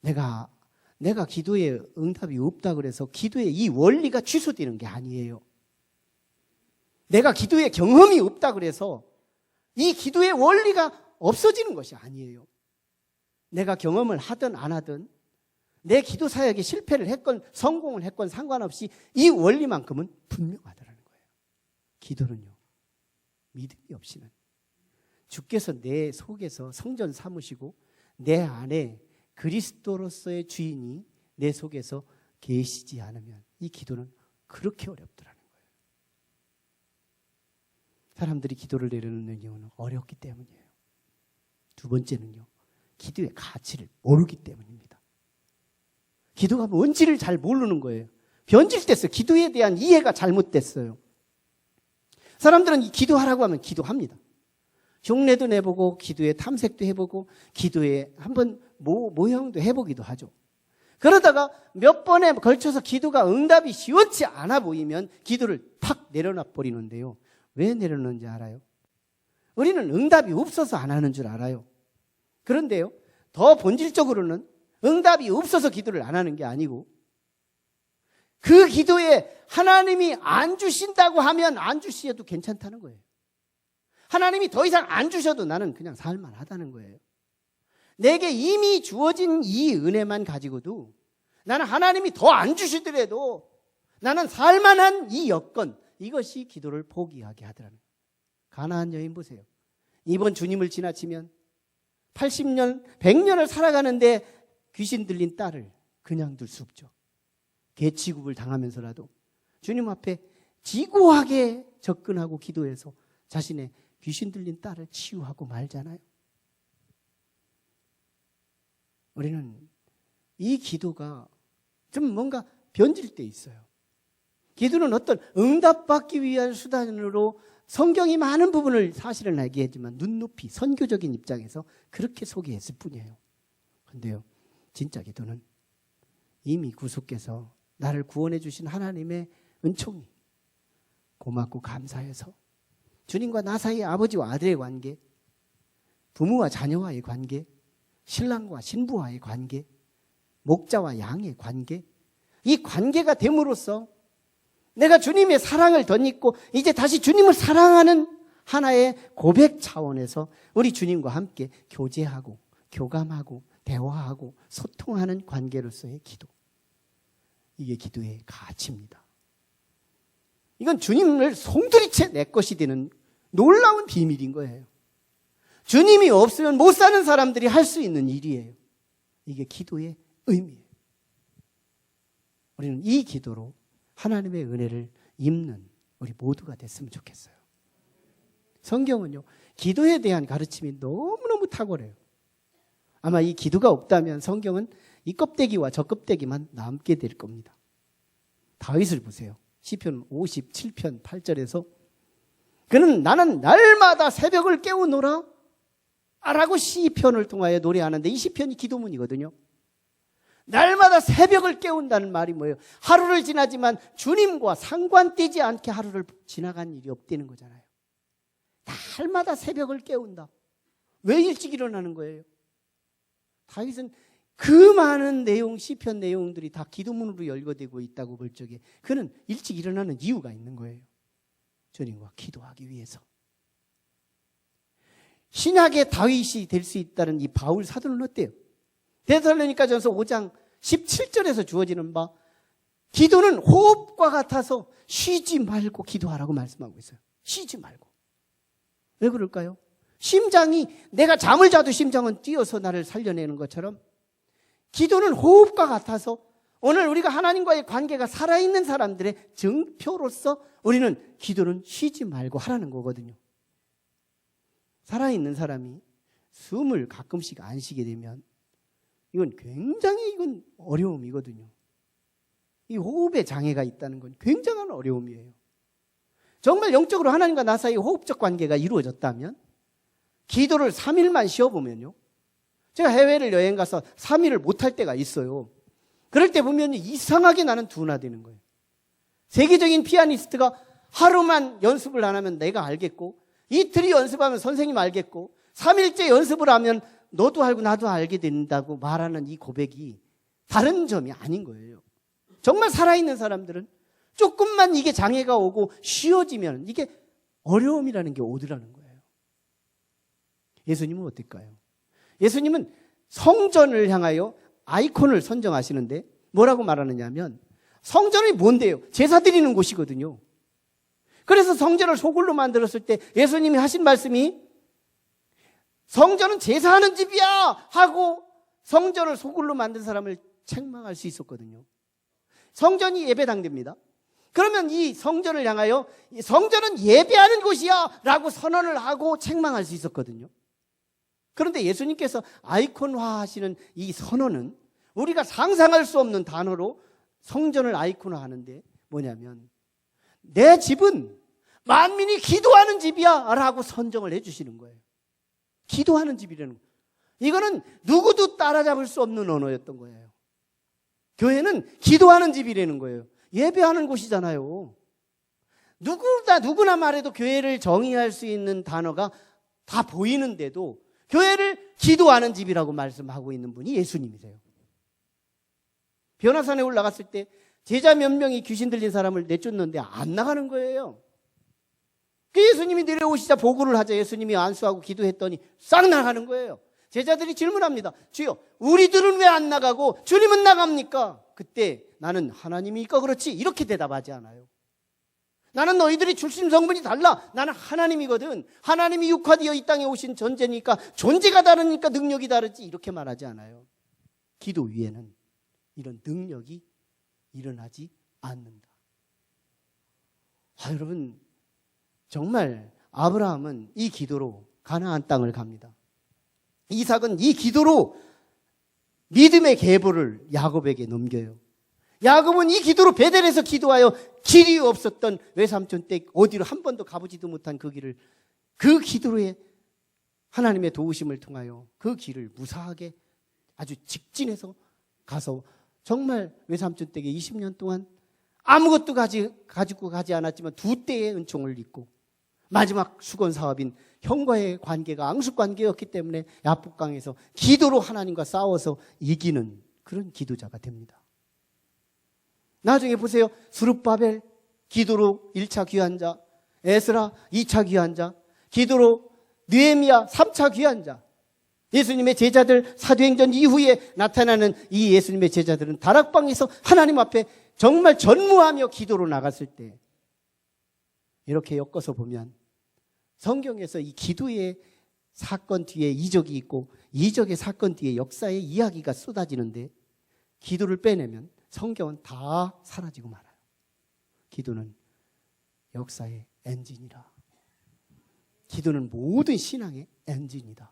거예요. 내가 기도에 응답이 없다 그래서 기도의 이 원리가 취소되는 게 아니에요. 내가 기도에 경험이 없다 그래서 이 기도의 원리가 없어지는 것이 아니에요. 내가 경험을 하든 안 하든 내 기도 사역에 실패를 했건 성공을 했건 상관없이 이 원리만큼은 분명하더라는 거예요. 기도는요, 믿음이 없이는 주께서 내 속에서 성전 삼으시고 내 안에 그리스도로서의 주인이 내 속에서 계시지 않으면 이 기도는 그렇게 어렵더라는 거예요. 사람들이 기도를 내려놓는 이유는 어렵기 때문이에요. 두 번째는요, 기도의 가치를 모르기 때문입니다. 기도가 뭔지를 잘 모르는 거예요. 변질됐어요. 기도에 대한 이해가 잘못됐어요. 사람들은 기도하라고 하면 기도합니다. 흉내도 내보고 기도에 탐색도 해보고 기도에 한번 모형도 해보기도 하죠. 그러다가 몇 번에 걸쳐서 기도가 응답이 시원치 않아 보이면 기도를 탁 내려놔 버리는데요. 왜 내려놓는지 알아요? 우리는 응답이 없어서 안 하는 줄 알아요. 그런데요, 더 본질적으로는 응답이 없어서 기도를 안 하는 게 아니고 그 기도에 하나님이 안 주신다고 하면 안 주셔도 괜찮다는 거예요. 하나님이 더 이상 안 주셔도 나는 그냥 살만하다는 거예요. 내게 이미 주어진 이 은혜만 가지고도 나는 하나님이 더 안 주시더라도 나는 살만한 이 여건, 이것이 기도를 포기하게 하더라는 거예요. 가나안 여인 보세요. 이번 주님을 지나치면 80년, 100년을 살아가는데 귀신 들린 딸을 그냥 둘 수 없죠. 개취급을 당하면서라도 주님 앞에 지고하게 접근하고 기도해서 자신의 귀신 들린 딸을 치유하고 말잖아요. 우리는 이 기도가 좀 뭔가 변질돼 있어요. 기도는 어떤 응답받기 위한 수단으로 성경이 많은 부분을 사실은 얘기하지만 눈높이, 선교적인 입장에서 그렇게 소개했을 뿐이에요. 그런데요, 진짜 기도는 이미 구속께서 나를 구원해 주신 하나님의 은총이 고맙고 감사해서 주님과 나 사이의 아버지와 아들의 관계, 부모와 자녀와의 관계, 신랑과 신부와의 관계, 목자와 양의 관계, 이 관계가 됨으로써 내가 주님의 사랑을 덧입고 이제 다시 주님을 사랑하는 하나의 고백 차원에서 우리 주님과 함께 교제하고 교감하고 대화하고 소통하는 관계로서의 기도. 이게 기도의 가치입니다. 이건 주님을 송두리째 내 것이 되는 놀라운 비밀인 거예요. 주님이 없으면 못 사는 사람들이 할 수 있는 일이에요. 이게 기도의 의미예요. 우리는 이 기도로 하나님의 은혜를 입는 우리 모두가 됐으면 좋겠어요. 성경은요, 기도에 대한 가르침이 너무너무 탁월해요. 아마 이 기도가 없다면 성경은 이 껍데기와 저 껍데기만 남게 될 겁니다. 다윗을 보세요. 시편 57편 8절에서 그는 나는 날마다 새벽을 깨우노라 라고 시편을 통하여 노래하는데 이 시편이 기도문이거든요. 날마다 새벽을 깨운다는 말이 뭐예요? 하루를 지나지만 주님과 상관되지 않게 하루를 지나간 일이 없다는 거잖아요. 날마다 새벽을 깨운다. 왜 일찍 일어나는 거예요? 다윗은 그 많은 내용, 시편 내용들이 다 기도문으로 열거되고 있다고 볼 적에 그는 일찍 일어나는 이유가 있는 거예요. 주님과 기도하기 위해서. 신약의 다윗이 될 수 있다는 이 바울 사도는 어때요? 데살로니가전서 5장 17절에서 주어지는 바 기도는 호흡과 같아서 쉬지 말고 기도하라고 말씀하고 있어요. 쉬지 말고. 왜 그럴까요? 심장이, 내가 잠을 자도 심장은 뛰어서 나를 살려내는 것처럼 기도는 호흡과 같아서 오늘 우리가 하나님과의 관계가 살아있는 사람들의 증표로서 우리는 기도는 쉬지 말고 하라는 거거든요. 살아있는 사람이 숨을 가끔씩 안 쉬게 되면 이건 굉장히 어려움이거든요. 이 호흡에 장애가 있다는 건 굉장한 어려움이에요. 정말 영적으로 하나님과 나 사이 호흡적 관계가 이루어졌다면 기도를 3일만 쉬어보면요. 제가 해외를 여행 가서 3일을 못할 때가 있어요. 그럴 때 보면 이상하게 나는 둔화되는 거예요. 세계적인 피아니스트가 하루만 연습을 안 하면 내가 알겠고 이틀이 연습하면 선생님 알겠고 3일째 연습을 하면 너도 알고 나도 알게 된다고 말하는 이 고백이 다른 점이 아닌 거예요. 정말 살아있는 사람들은 조금만 이게 장애가 오고 쉬어지면 이게 어려움이라는 게 오더라는 거예요. 예수님은 어떨까요? 예수님은 성전을 향하여 아이콘을 선정하시는데 뭐라고 말하느냐 하면 성전이 뭔데요? 제사 드리는 곳이거든요. 그래서 성전을 소굴로 만들었을 때 예수님이 하신 말씀이 성전은 제사하는 집이야 하고 성전을 소굴로 만든 사람을 책망할 수 있었거든요. 성전이 예배당됩니다. 그러면 이 성전을 향하여 성전은 예배하는 곳이야 라고 선언을 하고 책망할 수 있었거든요. 그런데 예수님께서 아이콘화하시는 이 선언은 우리가 상상할 수 없는 단어로 성전을 아이콘화하는데 뭐냐면 내 집은 만민이 기도하는 집이야 라고 선정을 해주시는 거예요. 기도하는 집이라는 거예요. 이거는 누구도 따라잡을 수 없는 언어였던 거예요. 교회는 기도하는 집이라는 거예요. 예배하는 곳이잖아요. 누구나 말해도 교회를 정의할 수 있는 단어가 다 보이는데도 교회를 기도하는 집이라고 말씀하고 있는 분이 예수님이세요. 변화산에 올라갔을 때 제자 몇 명이 귀신 들린 사람을 내쫓는데 안 나가는 거예요. 그 예수님이 내려오시자 보고를 하자 예수님이 안수하고 기도했더니 싹 나가는 거예요. 제자들이 질문합니다. 주여, 우리들은 왜 안 나가고 주님은 나갑니까? 그때 나는 하나님이니까 그렇지 이렇게 대답하지 않아요. 나는 너희들이 출신 성분이 달라. 나는 하나님이거든. 하나님이 육화되어 이 땅에 오신 존재니까 존재가 다르니까 능력이 다르지 이렇게 말하지 않아요. 기도 위에는 이런 능력이 일어나지 않는다. 여러분 정말 아브라함은 이 기도로 가나안 땅을 갑니다. 이삭은 이 기도로 믿음의 계보를 야곱에게 넘겨요. 야곱은 이 기도로 베델에서 기도하여 길이 없었던 외삼촌 댁 어디로 한 번도 가보지도 못한 그 길을 그 기도로의 하나님의 도우심을 통하여 그 길을 무사하게 아주 직진해서 가서 정말 외삼촌 댁에 20년 동안 아무것도 가지고 가지 않았지만 2대의 은총을 입고 마지막 수건 사업인 형과의 관계가 앙숙관계였기 때문에 야복강에서 기도로 하나님과 싸워서 이기는 그런 기도자가 됩니다. 나중에 보세요. 스룹바벨 기도로 1차 귀환자, 에스라 2차 귀환자, 기도로 느헤미야 3차 귀환자. 예수님의 제자들 사도행전 이후에 나타나는 이 예수님의 제자들은 다락방에서 하나님 앞에 정말 전무하며 기도로 나갔을 때 이렇게 엮어서 보면 성경에서 이 기도의 사건 뒤에 이적이 있고 이적의 사건 뒤에 역사의 이야기가 쏟아지는데 기도를 빼내면 성경은 다 사라지고 말아요. 기도는 역사의 엔진이라. 기도는 모든 신앙의 엔진이다.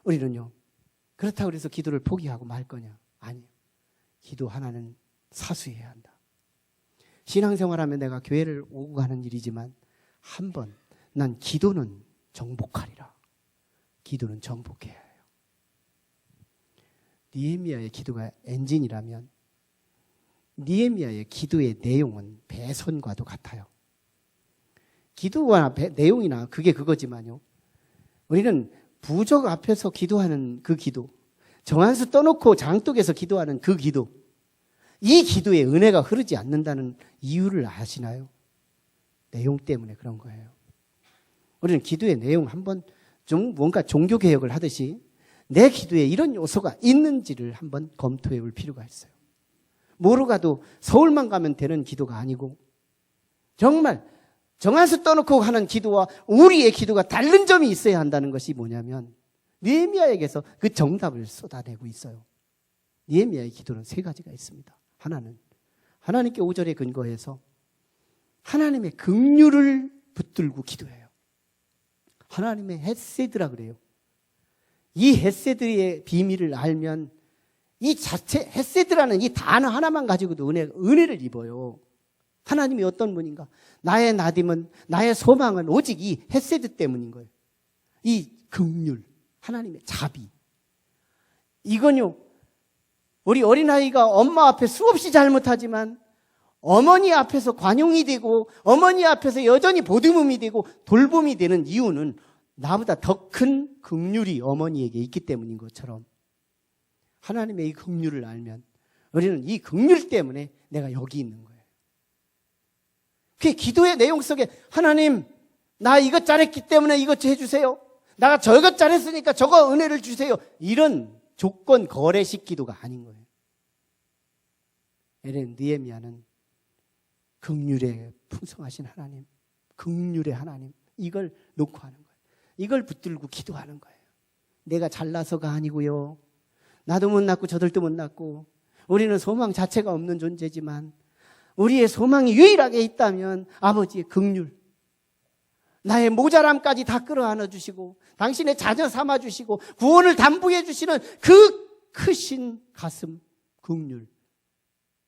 우리는요, 그렇다고 해서 기도를 포기하고 말 거냐? 아니요. 기도 하나는 사수해야 한다. 신앙생활하면 내가 교회를 오고 가는 일이지만 한번 난 기도는 정복하리라. 기도는 정복해야 해요. 느헤미야의 기도가 엔진이라면 느헤미야의 기도의 내용은 배선과도 같아요. 기도와 내용이나 그게 그거지만요. 우리는 부족 앞에서 기도하는 그 기도, 정한수 떠놓고 장독에서 기도하는 그 기도, 이 기도에 은혜가 흐르지 않는다는 이유를 아시나요? 내용 때문에 그런 거예요. 우리는 기도의 내용 한번 좀 뭔가 종교개혁을 하듯이 내 기도에 이런 요소가 있는지를 한번 검토해 볼 필요가 있어요. 뭐로 가도 서울만 가면 되는 기도가 아니고 정말 정한수 떠놓고 하는 기도와 우리의 기도가 다른 점이 있어야 한다는 것이 뭐냐면 느헤미야에게서 그 정답을 쏟아내고 있어요. 느헤미야의 기도는 3가지가 있습니다. 하나는 하나님께 5절에 근거해서 하나님의 긍휼을 붙들고 기도해요. 하나님의 헤세드라 그래요. 이 헤세드의 비밀을 알면 이 자체 헤세드라는 이 단어 하나만 가지고도 은혜를 입어요. 하나님이 어떤 분인가? 나의 나딤은, 나의 소망은 오직 이 헤세드 때문인 거예요. 이 긍휼, 하나님의 자비. 이건요, 우리 어린아이가 엄마 앞에 수없이 잘못하지만 어머니 앞에서 관용이 되고 어머니 앞에서 여전히 보듬음이 되고 돌봄이 되는 이유는 나보다 더 큰 긍휼이 어머니에게 있기 때문인 것처럼 하나님의 이 긍휼을 알면 우리는 이 긍휼 때문에 내가 여기 있는 거예요. 그 기도의 내용 속에 하나님 나 이것 잘했기 때문에 이것 해주세요. 내가 저것 잘했으니까 저거 은혜를 주세요. 이런 조건 거래식 기도가 아닌 거예요. 느헤미야는 긍휼에 풍성하신 하나님, 긍휼의 하나님, 이걸 놓고 하는 거예요. 이걸 붙들고 기도하는 거예요. 내가 잘나서가 아니고요. 나도 못 낳고 저들도 못 낳고 우리는 소망 자체가 없는 존재지만 우리의 소망이 유일하게 있다면 아버지의 긍휼, 나의 모자람까지 다 끌어안아 주시고 당신의 자녀 삼아 주시고 구원을 담보해 주시는 그 크신 가슴 긍휼,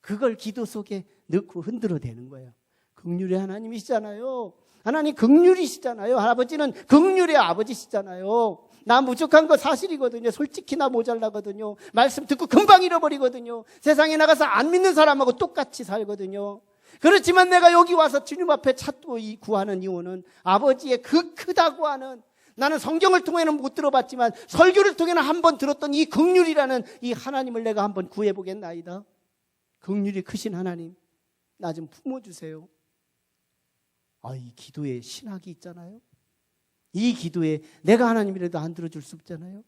그걸 기도 속에 넣고 흔들어대는 거예요. 긍휼의 하나님이시잖아요. 하나님 긍휼이시잖아요. 아버지는 긍휼의 아버지시잖아요. 나 부족한 거 사실이거든요. 솔직히 나 모자라거든요. 말씀 듣고 금방 잃어버리거든요. 세상에 나가서 안 믿는 사람하고 똑같이 살거든요. 그렇지만 내가 여기 와서 주님 앞에 찾고 구하는 이유는 아버지의 그 크다고 하는, 나는 성경을 통해는 못 들어봤지만 설교를 통해는 한번 들었던 이 긍휼이라는 이 하나님을 내가 한번 구해보겠나이다. 긍휼이 크신 하나님, 나 좀 품어주세요. 이 기도에 신학이 있잖아요. 이 기도에 내가 하나님이라도 안 들어줄 수 없잖아요.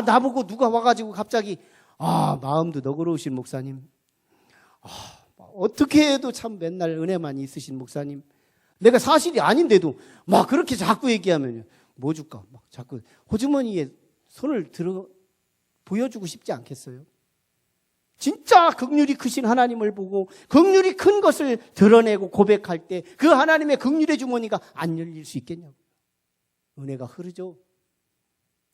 나보고 누가 와가지고 갑자기 마음도 너그러우신 목사님, 어떻게 해도 참 맨날 은혜만 있으신 목사님, 내가 사실이 아닌데도 막 그렇게 자꾸 얘기하면요, 뭐 줄까? 막 자꾸 호주머니에 손을 들어 보여주고 싶지 않겠어요? 진짜 긍휼이 크신 하나님을 보고 긍휼이 큰 것을 드러내고 고백할 때 그 하나님의 긍휼의 주머니가 안 열릴 수 있겠냐고. 은혜가 흐르죠.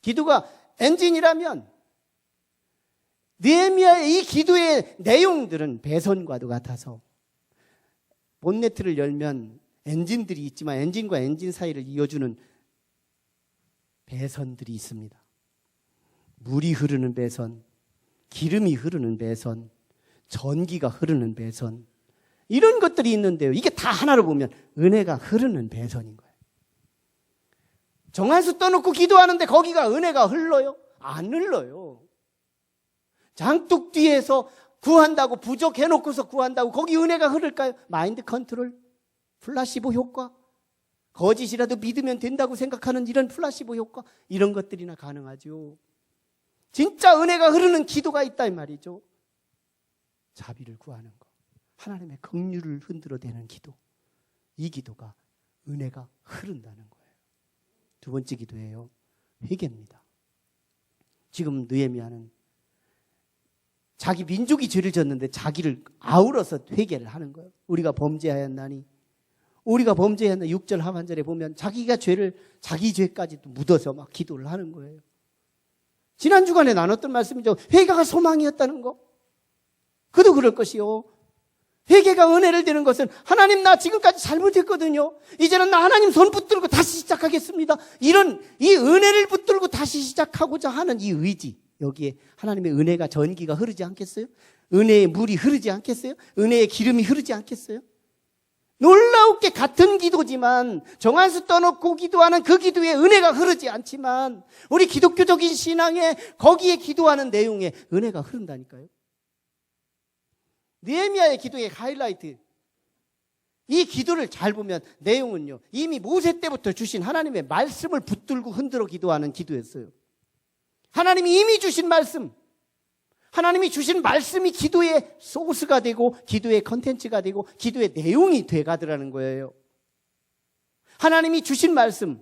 기도가 엔진이라면 느헤미야의 이 기도의 내용들은 배선과도 같아서 본네트를 열면 엔진들이 있지만 엔진과 엔진 사이를 이어주는 배선들이 있습니다. 물이 흐르는 배선, 기름이 흐르는 배선, 전기가 흐르는 배선, 이런 것들이 있는데요. 이게 다 하나로 보면 은혜가 흐르는 배선인 거예요. 정한수 떠놓고 기도하는데 거기가 은혜가 흘러요? 안 흘러요. 장독 뒤에서 구한다고 부족해놓고서 구한다고 거기 은혜가 흐를까요? 마인드 컨트롤, 플라시보 효과, 거짓이라도 믿으면 된다고 생각하는 이런 플라시보 효과, 이런 것들이나 가능하죠. 진짜 은혜가 흐르는 기도가 있다 이 말이죠. 자비를 구하는 것, 하나님의 긍휼을 흔들어대는 기도, 이 기도가 은혜가 흐른다는 거예요. 두 번째 기도예요. 회개입니다. 지금 느헤미야는 자기 민족이 죄를 졌는데 자기를 아울러서 회개를 하는 거예요. 우리가 범죄하였나니, 우리가 범죄하였나 6절 하반절에 보면 자기가 죄를, 자기 죄까지도 묻어서 막 기도를 하는 거예요. 지난 주간에 나눴던 말씀이죠. 회개가 소망이었다는 거. 그도 그럴 것이요. 회개가 은혜를 되는 것은 하나님, 나 지금까지 잘못했거든요. 이제는 나 하나님 손 붙들고 다시 시작하겠습니다. 이런 이 은혜를 붙들고 다시 시작하고자 하는 이 의지, 여기에 하나님의 은혜가, 전기가 흐르지 않겠어요? 은혜의 물이 흐르지 않겠어요? 은혜의 기름이 흐르지 않겠어요? 놀라우게 같은 기도지만 정한수 떠놓고 기도하는 그 기도에 은혜가 흐르지 않지만 우리 기독교적인 신앙에 거기에 기도하는 내용에 은혜가 흐른다니까요. 느헤미야의 기도의 하이라이트, 이 기도를 잘 보면 내용은요, 이미 모세 때부터 주신 하나님의 말씀을 붙들고 흔들어 기도하는 기도였어요. 하나님이 이미 주신 말씀, 하나님이 주신 말씀이 기도의 소스가 되고 기도의 컨텐츠가 되고 기도의 내용이 돼가더라는 거예요. 하나님이 주신 말씀,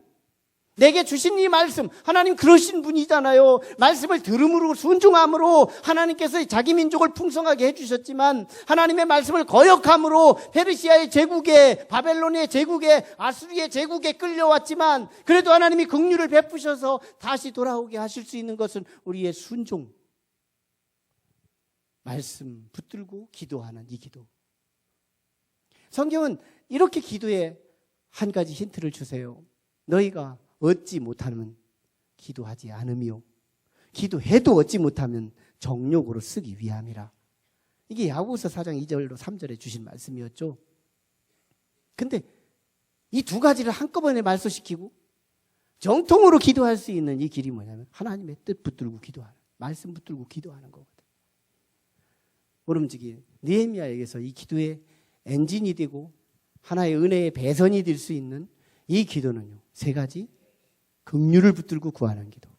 내게 주신 이 말씀, 하나님 그러신 분이잖아요. 말씀을 들음으로 순종함으로 하나님께서 자기 민족을 풍성하게 해주셨지만 하나님의 말씀을 거역함으로 페르시아의 제국에, 바벨론의 제국에, 아수리의 제국에 끌려왔지만 그래도 하나님이 긍휼을 베푸셔서 다시 돌아오게 하실 수 있는 것은 우리의 순종, 말씀 붙들고 기도하는 이 기도. 성경은 이렇게 기도에 한 가지 힌트를 주세요. 너희가 얻지 못하면 기도하지 않으며 기도해도 얻지 못하면 정욕으로 쓰기 위함이라. 이게 야고보서 4장 2절로 3절에 주신 말씀이었죠. 근데 이 두 가지를 한꺼번에 말소시키고 정통으로 기도할 수 있는 이 길이 뭐냐면 하나님의 뜻 붙들고 기도하는, 말씀 붙들고 기도하는 거거든요. 모름지기 느헤미야에게서 이 기도의 엔진이 되고 하나의 은혜의 배선이 될 수 있는 이 기도는요, 세 가지 긍휼을 붙들고 구하는 기도.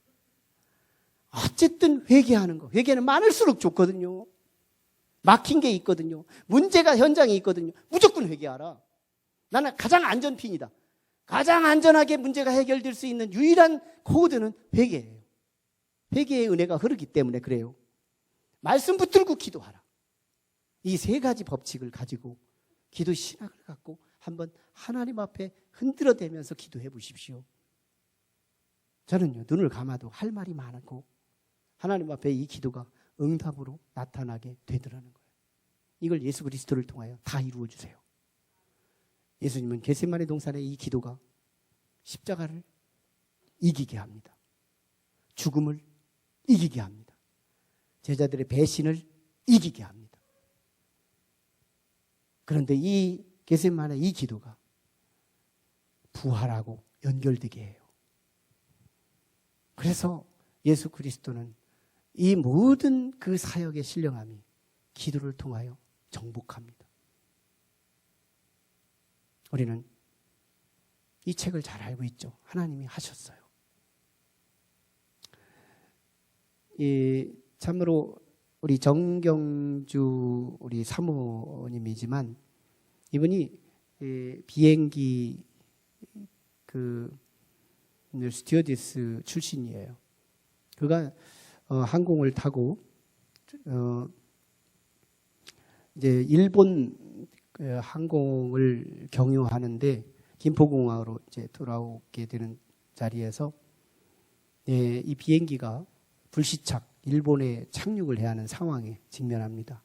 어쨌든 회개하는 거. 회개는 많을수록 좋거든요. 막힌 게 있거든요. 문제가 현장에 있거든요. 무조건 회개하라. 나는 가장 안전핀이다. 가장 안전하게 문제가 해결될 수 있는 유일한 코드는 회개예요. 회개의 은혜가 흐르기 때문에 그래요. 말씀 붙들고 기도하라. 이 세 가지 법칙을 가지고 기도 신학을 갖고 한번 하나님 앞에 흔들어대면서 기도해 보십시오. 저는요, 눈을 감아도 할 말이 많고 하나님 앞에 이 기도가 응답으로 나타나게 되더라는 거예요. 이걸 예수 그리스도를 통하여 다 이루어 주세요. 예수님은 겟세마네 동산의 이 기도가 십자가를 이기게 합니다. 죽음을 이기게 합니다. 제자들의 배신을 이기게 합니다. 그런데 이 겟세마네 이 기도가 부활하고 연결되게 해요. 그래서 예수 그리스도는 이 모든 그 사역의 신령함이 기도를 통하여 정복합니다. 우리는 이 책을 잘 알고 있죠. 하나님이 하셨어요. 참으로 우리 정경주 우리 사모님이지만 이분이 비행기 스튜어디스 출신이에요. 그가 항공을 타고 이제 일본 항공을 경유하는데 김포공항으로 이제 돌아오게 되는 자리에서 이 비행기가 불시착 일본에 착륙을 해야 하는 상황에 직면합니다.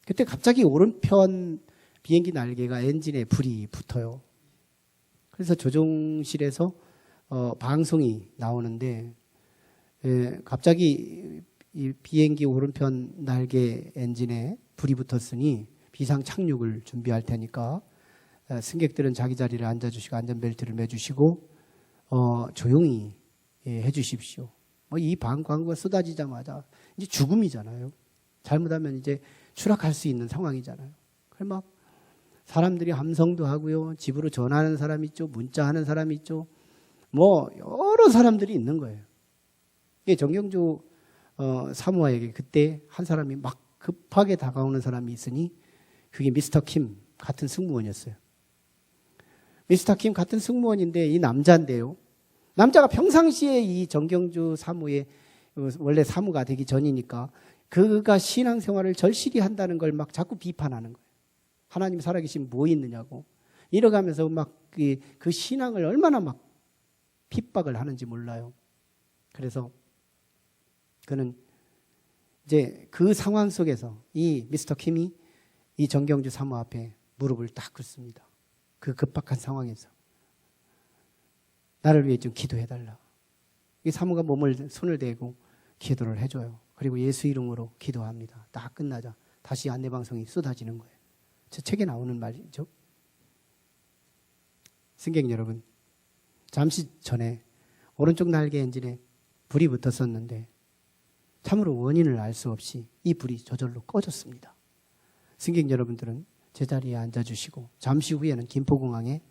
그때 갑자기 오른편 비행기 날개가 엔진에 불이 붙어요. 그래서 조종실에서 방송이 나오는데 갑자기 이 비행기 오른편 날개 엔진에 불이 붙었으니 비상 착륙을 준비할 테니까 승객들은 자기 자리를 앉아주시고 안전벨트를 매주시고 조용히 해주십시오. 이 광고가 쏟아지자마자 이제 죽음이잖아요. 잘못하면 이제 추락할 수 있는 상황이잖아요. 그래서 막 사람들이 함성도 하고요. 집으로 전화하는 사람이 있죠. 문자하는 사람이 있죠. 여러 사람들이 있는 거예요. 이게 정경주 사모아에게 그때 한 사람이 막 급하게 다가오는 사람이 있으니 그게 미스터 킴 같은 승무원이었어요. 미스터 킴 같은 승무원인데 이 남자인데요. 남자가 평상시에 이 정경주 사모의 원래 사모가 되기 전이니까 그가 신앙생활을 절실히 한다는 걸 막 자꾸 비판하는 거예요. 하나님 살아계신 뭐 있느냐고 이러가면서 막 그 신앙을 얼마나 막 핍박을 하는지 몰라요. 그래서 그는 이제 그 상황 속에서 이 미스터 킴이 이 정경주 사모 앞에 무릎을 딱 꿇습니다. 그 급박한 상황에서 나를 위해 좀 기도해달라. 이 사모가 손을 대고 기도를 해줘요. 그리고 예수 이름으로 기도합니다. 딱 끝나자 다시 안내방송이 쏟아지는 거예요. 저 책에 나오는 말이죠. 승객 여러분, 잠시 전에 오른쪽 날개 엔진에 불이 붙었었는데 참으로 원인을 알 수 없이 이 불이 저절로 꺼졌습니다. 승객 여러분들은 제자리에 앉아주시고 잠시 후에는 김포공항에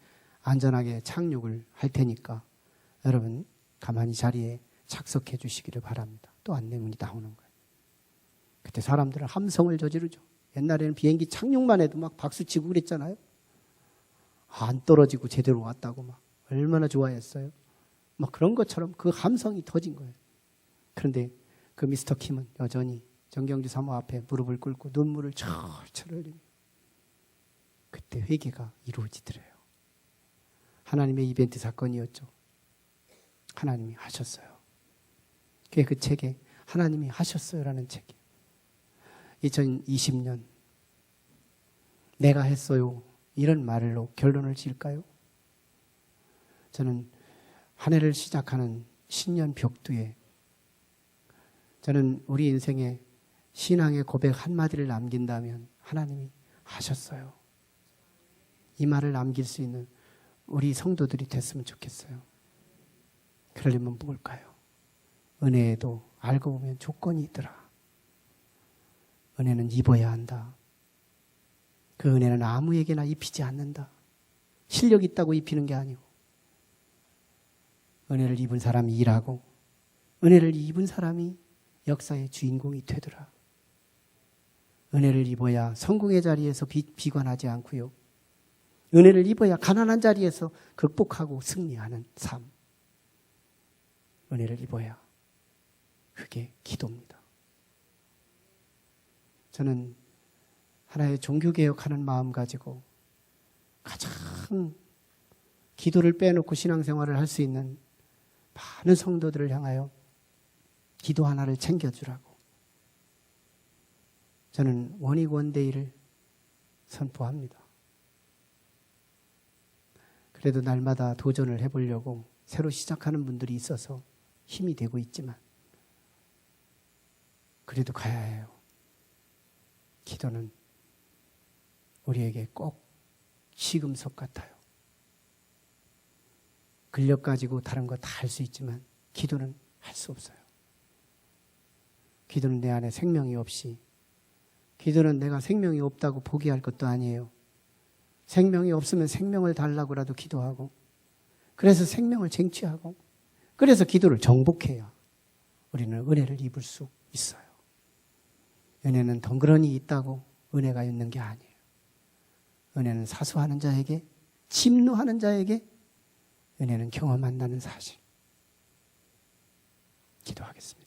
안전하게 착륙을 할 테니까 여러분 가만히 자리에 착석해 주시기를 바랍니다. 또 안내문이 나오는 거예요. 그때 사람들은 함성을 저지르죠. 옛날에는 비행기 착륙만 해도 막 박수치고 그랬잖아요. 안 떨어지고 제대로 왔다고 막 얼마나 좋아했어요. 막 그런 것처럼 그 함성이 터진 거예요. 그런데 그 미스터 킴은 여전히 정경주 사모 앞에 무릎을 꿇고 눈물을 철철 흘립니다. 그때 회개가 이루어지더래요. 하나님의 이벤트 사건이었죠. 하나님이 하셨어요. 그게 그 책에 하나님이 하셨어요라는 책이에요. 2020년 내가 했어요 이런 말로 결론을 지을까요? 저는 한 해를 시작하는 신년 벽두에 저는 우리 인생에 신앙의 고백 한마디를 남긴다면 하나님이 하셨어요. 이 말을 남길 수 있는 우리 성도들이 됐으면 좋겠어요. 그러려면 뭘까요? 은혜에도 알고 보면 조건이 있더라. 은혜는 입어야 한다. 그 은혜는 아무에게나 입히지 않는다. 실력 있다고 입히는 게 아니고 은혜를 입은 사람이 일하고 은혜를 입은 사람이 역사의 주인공이 되더라. 은혜를 입어야 성공의 자리에서 비관하지 않고요. 은혜를 입어야 가난한 자리에서 극복하고 승리하는 삶. 은혜를 입어야 그게 기도입니다. 저는 하나의 종교개혁하는 마음 가지고 가장 기도를 빼놓고 신앙생활을 할 수 있는 많은 성도들을 향하여 기도 하나를 챙겨주라고 저는 원익 원데이를 선포합니다. 그래도 날마다 도전을 해보려고 새로 시작하는 분들이 있어서 힘이 되고 있지만 그래도 가야 해요. 기도는 우리에게 꼭 시금석 같아요. 근력 가지고 다른 거 다 할 수 있지만 기도는 할 수 없어요. 기도는 내 안에 생명이 없이, 기도는 내가 생명이 없다고 포기할 것도 아니에요. 생명이 없으면 생명을 달라고라도 기도하고, 그래서 생명을 쟁취하고, 그래서 기도를 정복해야 우리는 은혜를 입을 수 있어요. 은혜는 덩그러니 있다고 은혜가 있는 게 아니에요. 은혜는 사수하는 자에게, 침노하는 자에게 은혜는 경험한다는 사실. 기도하겠습니다.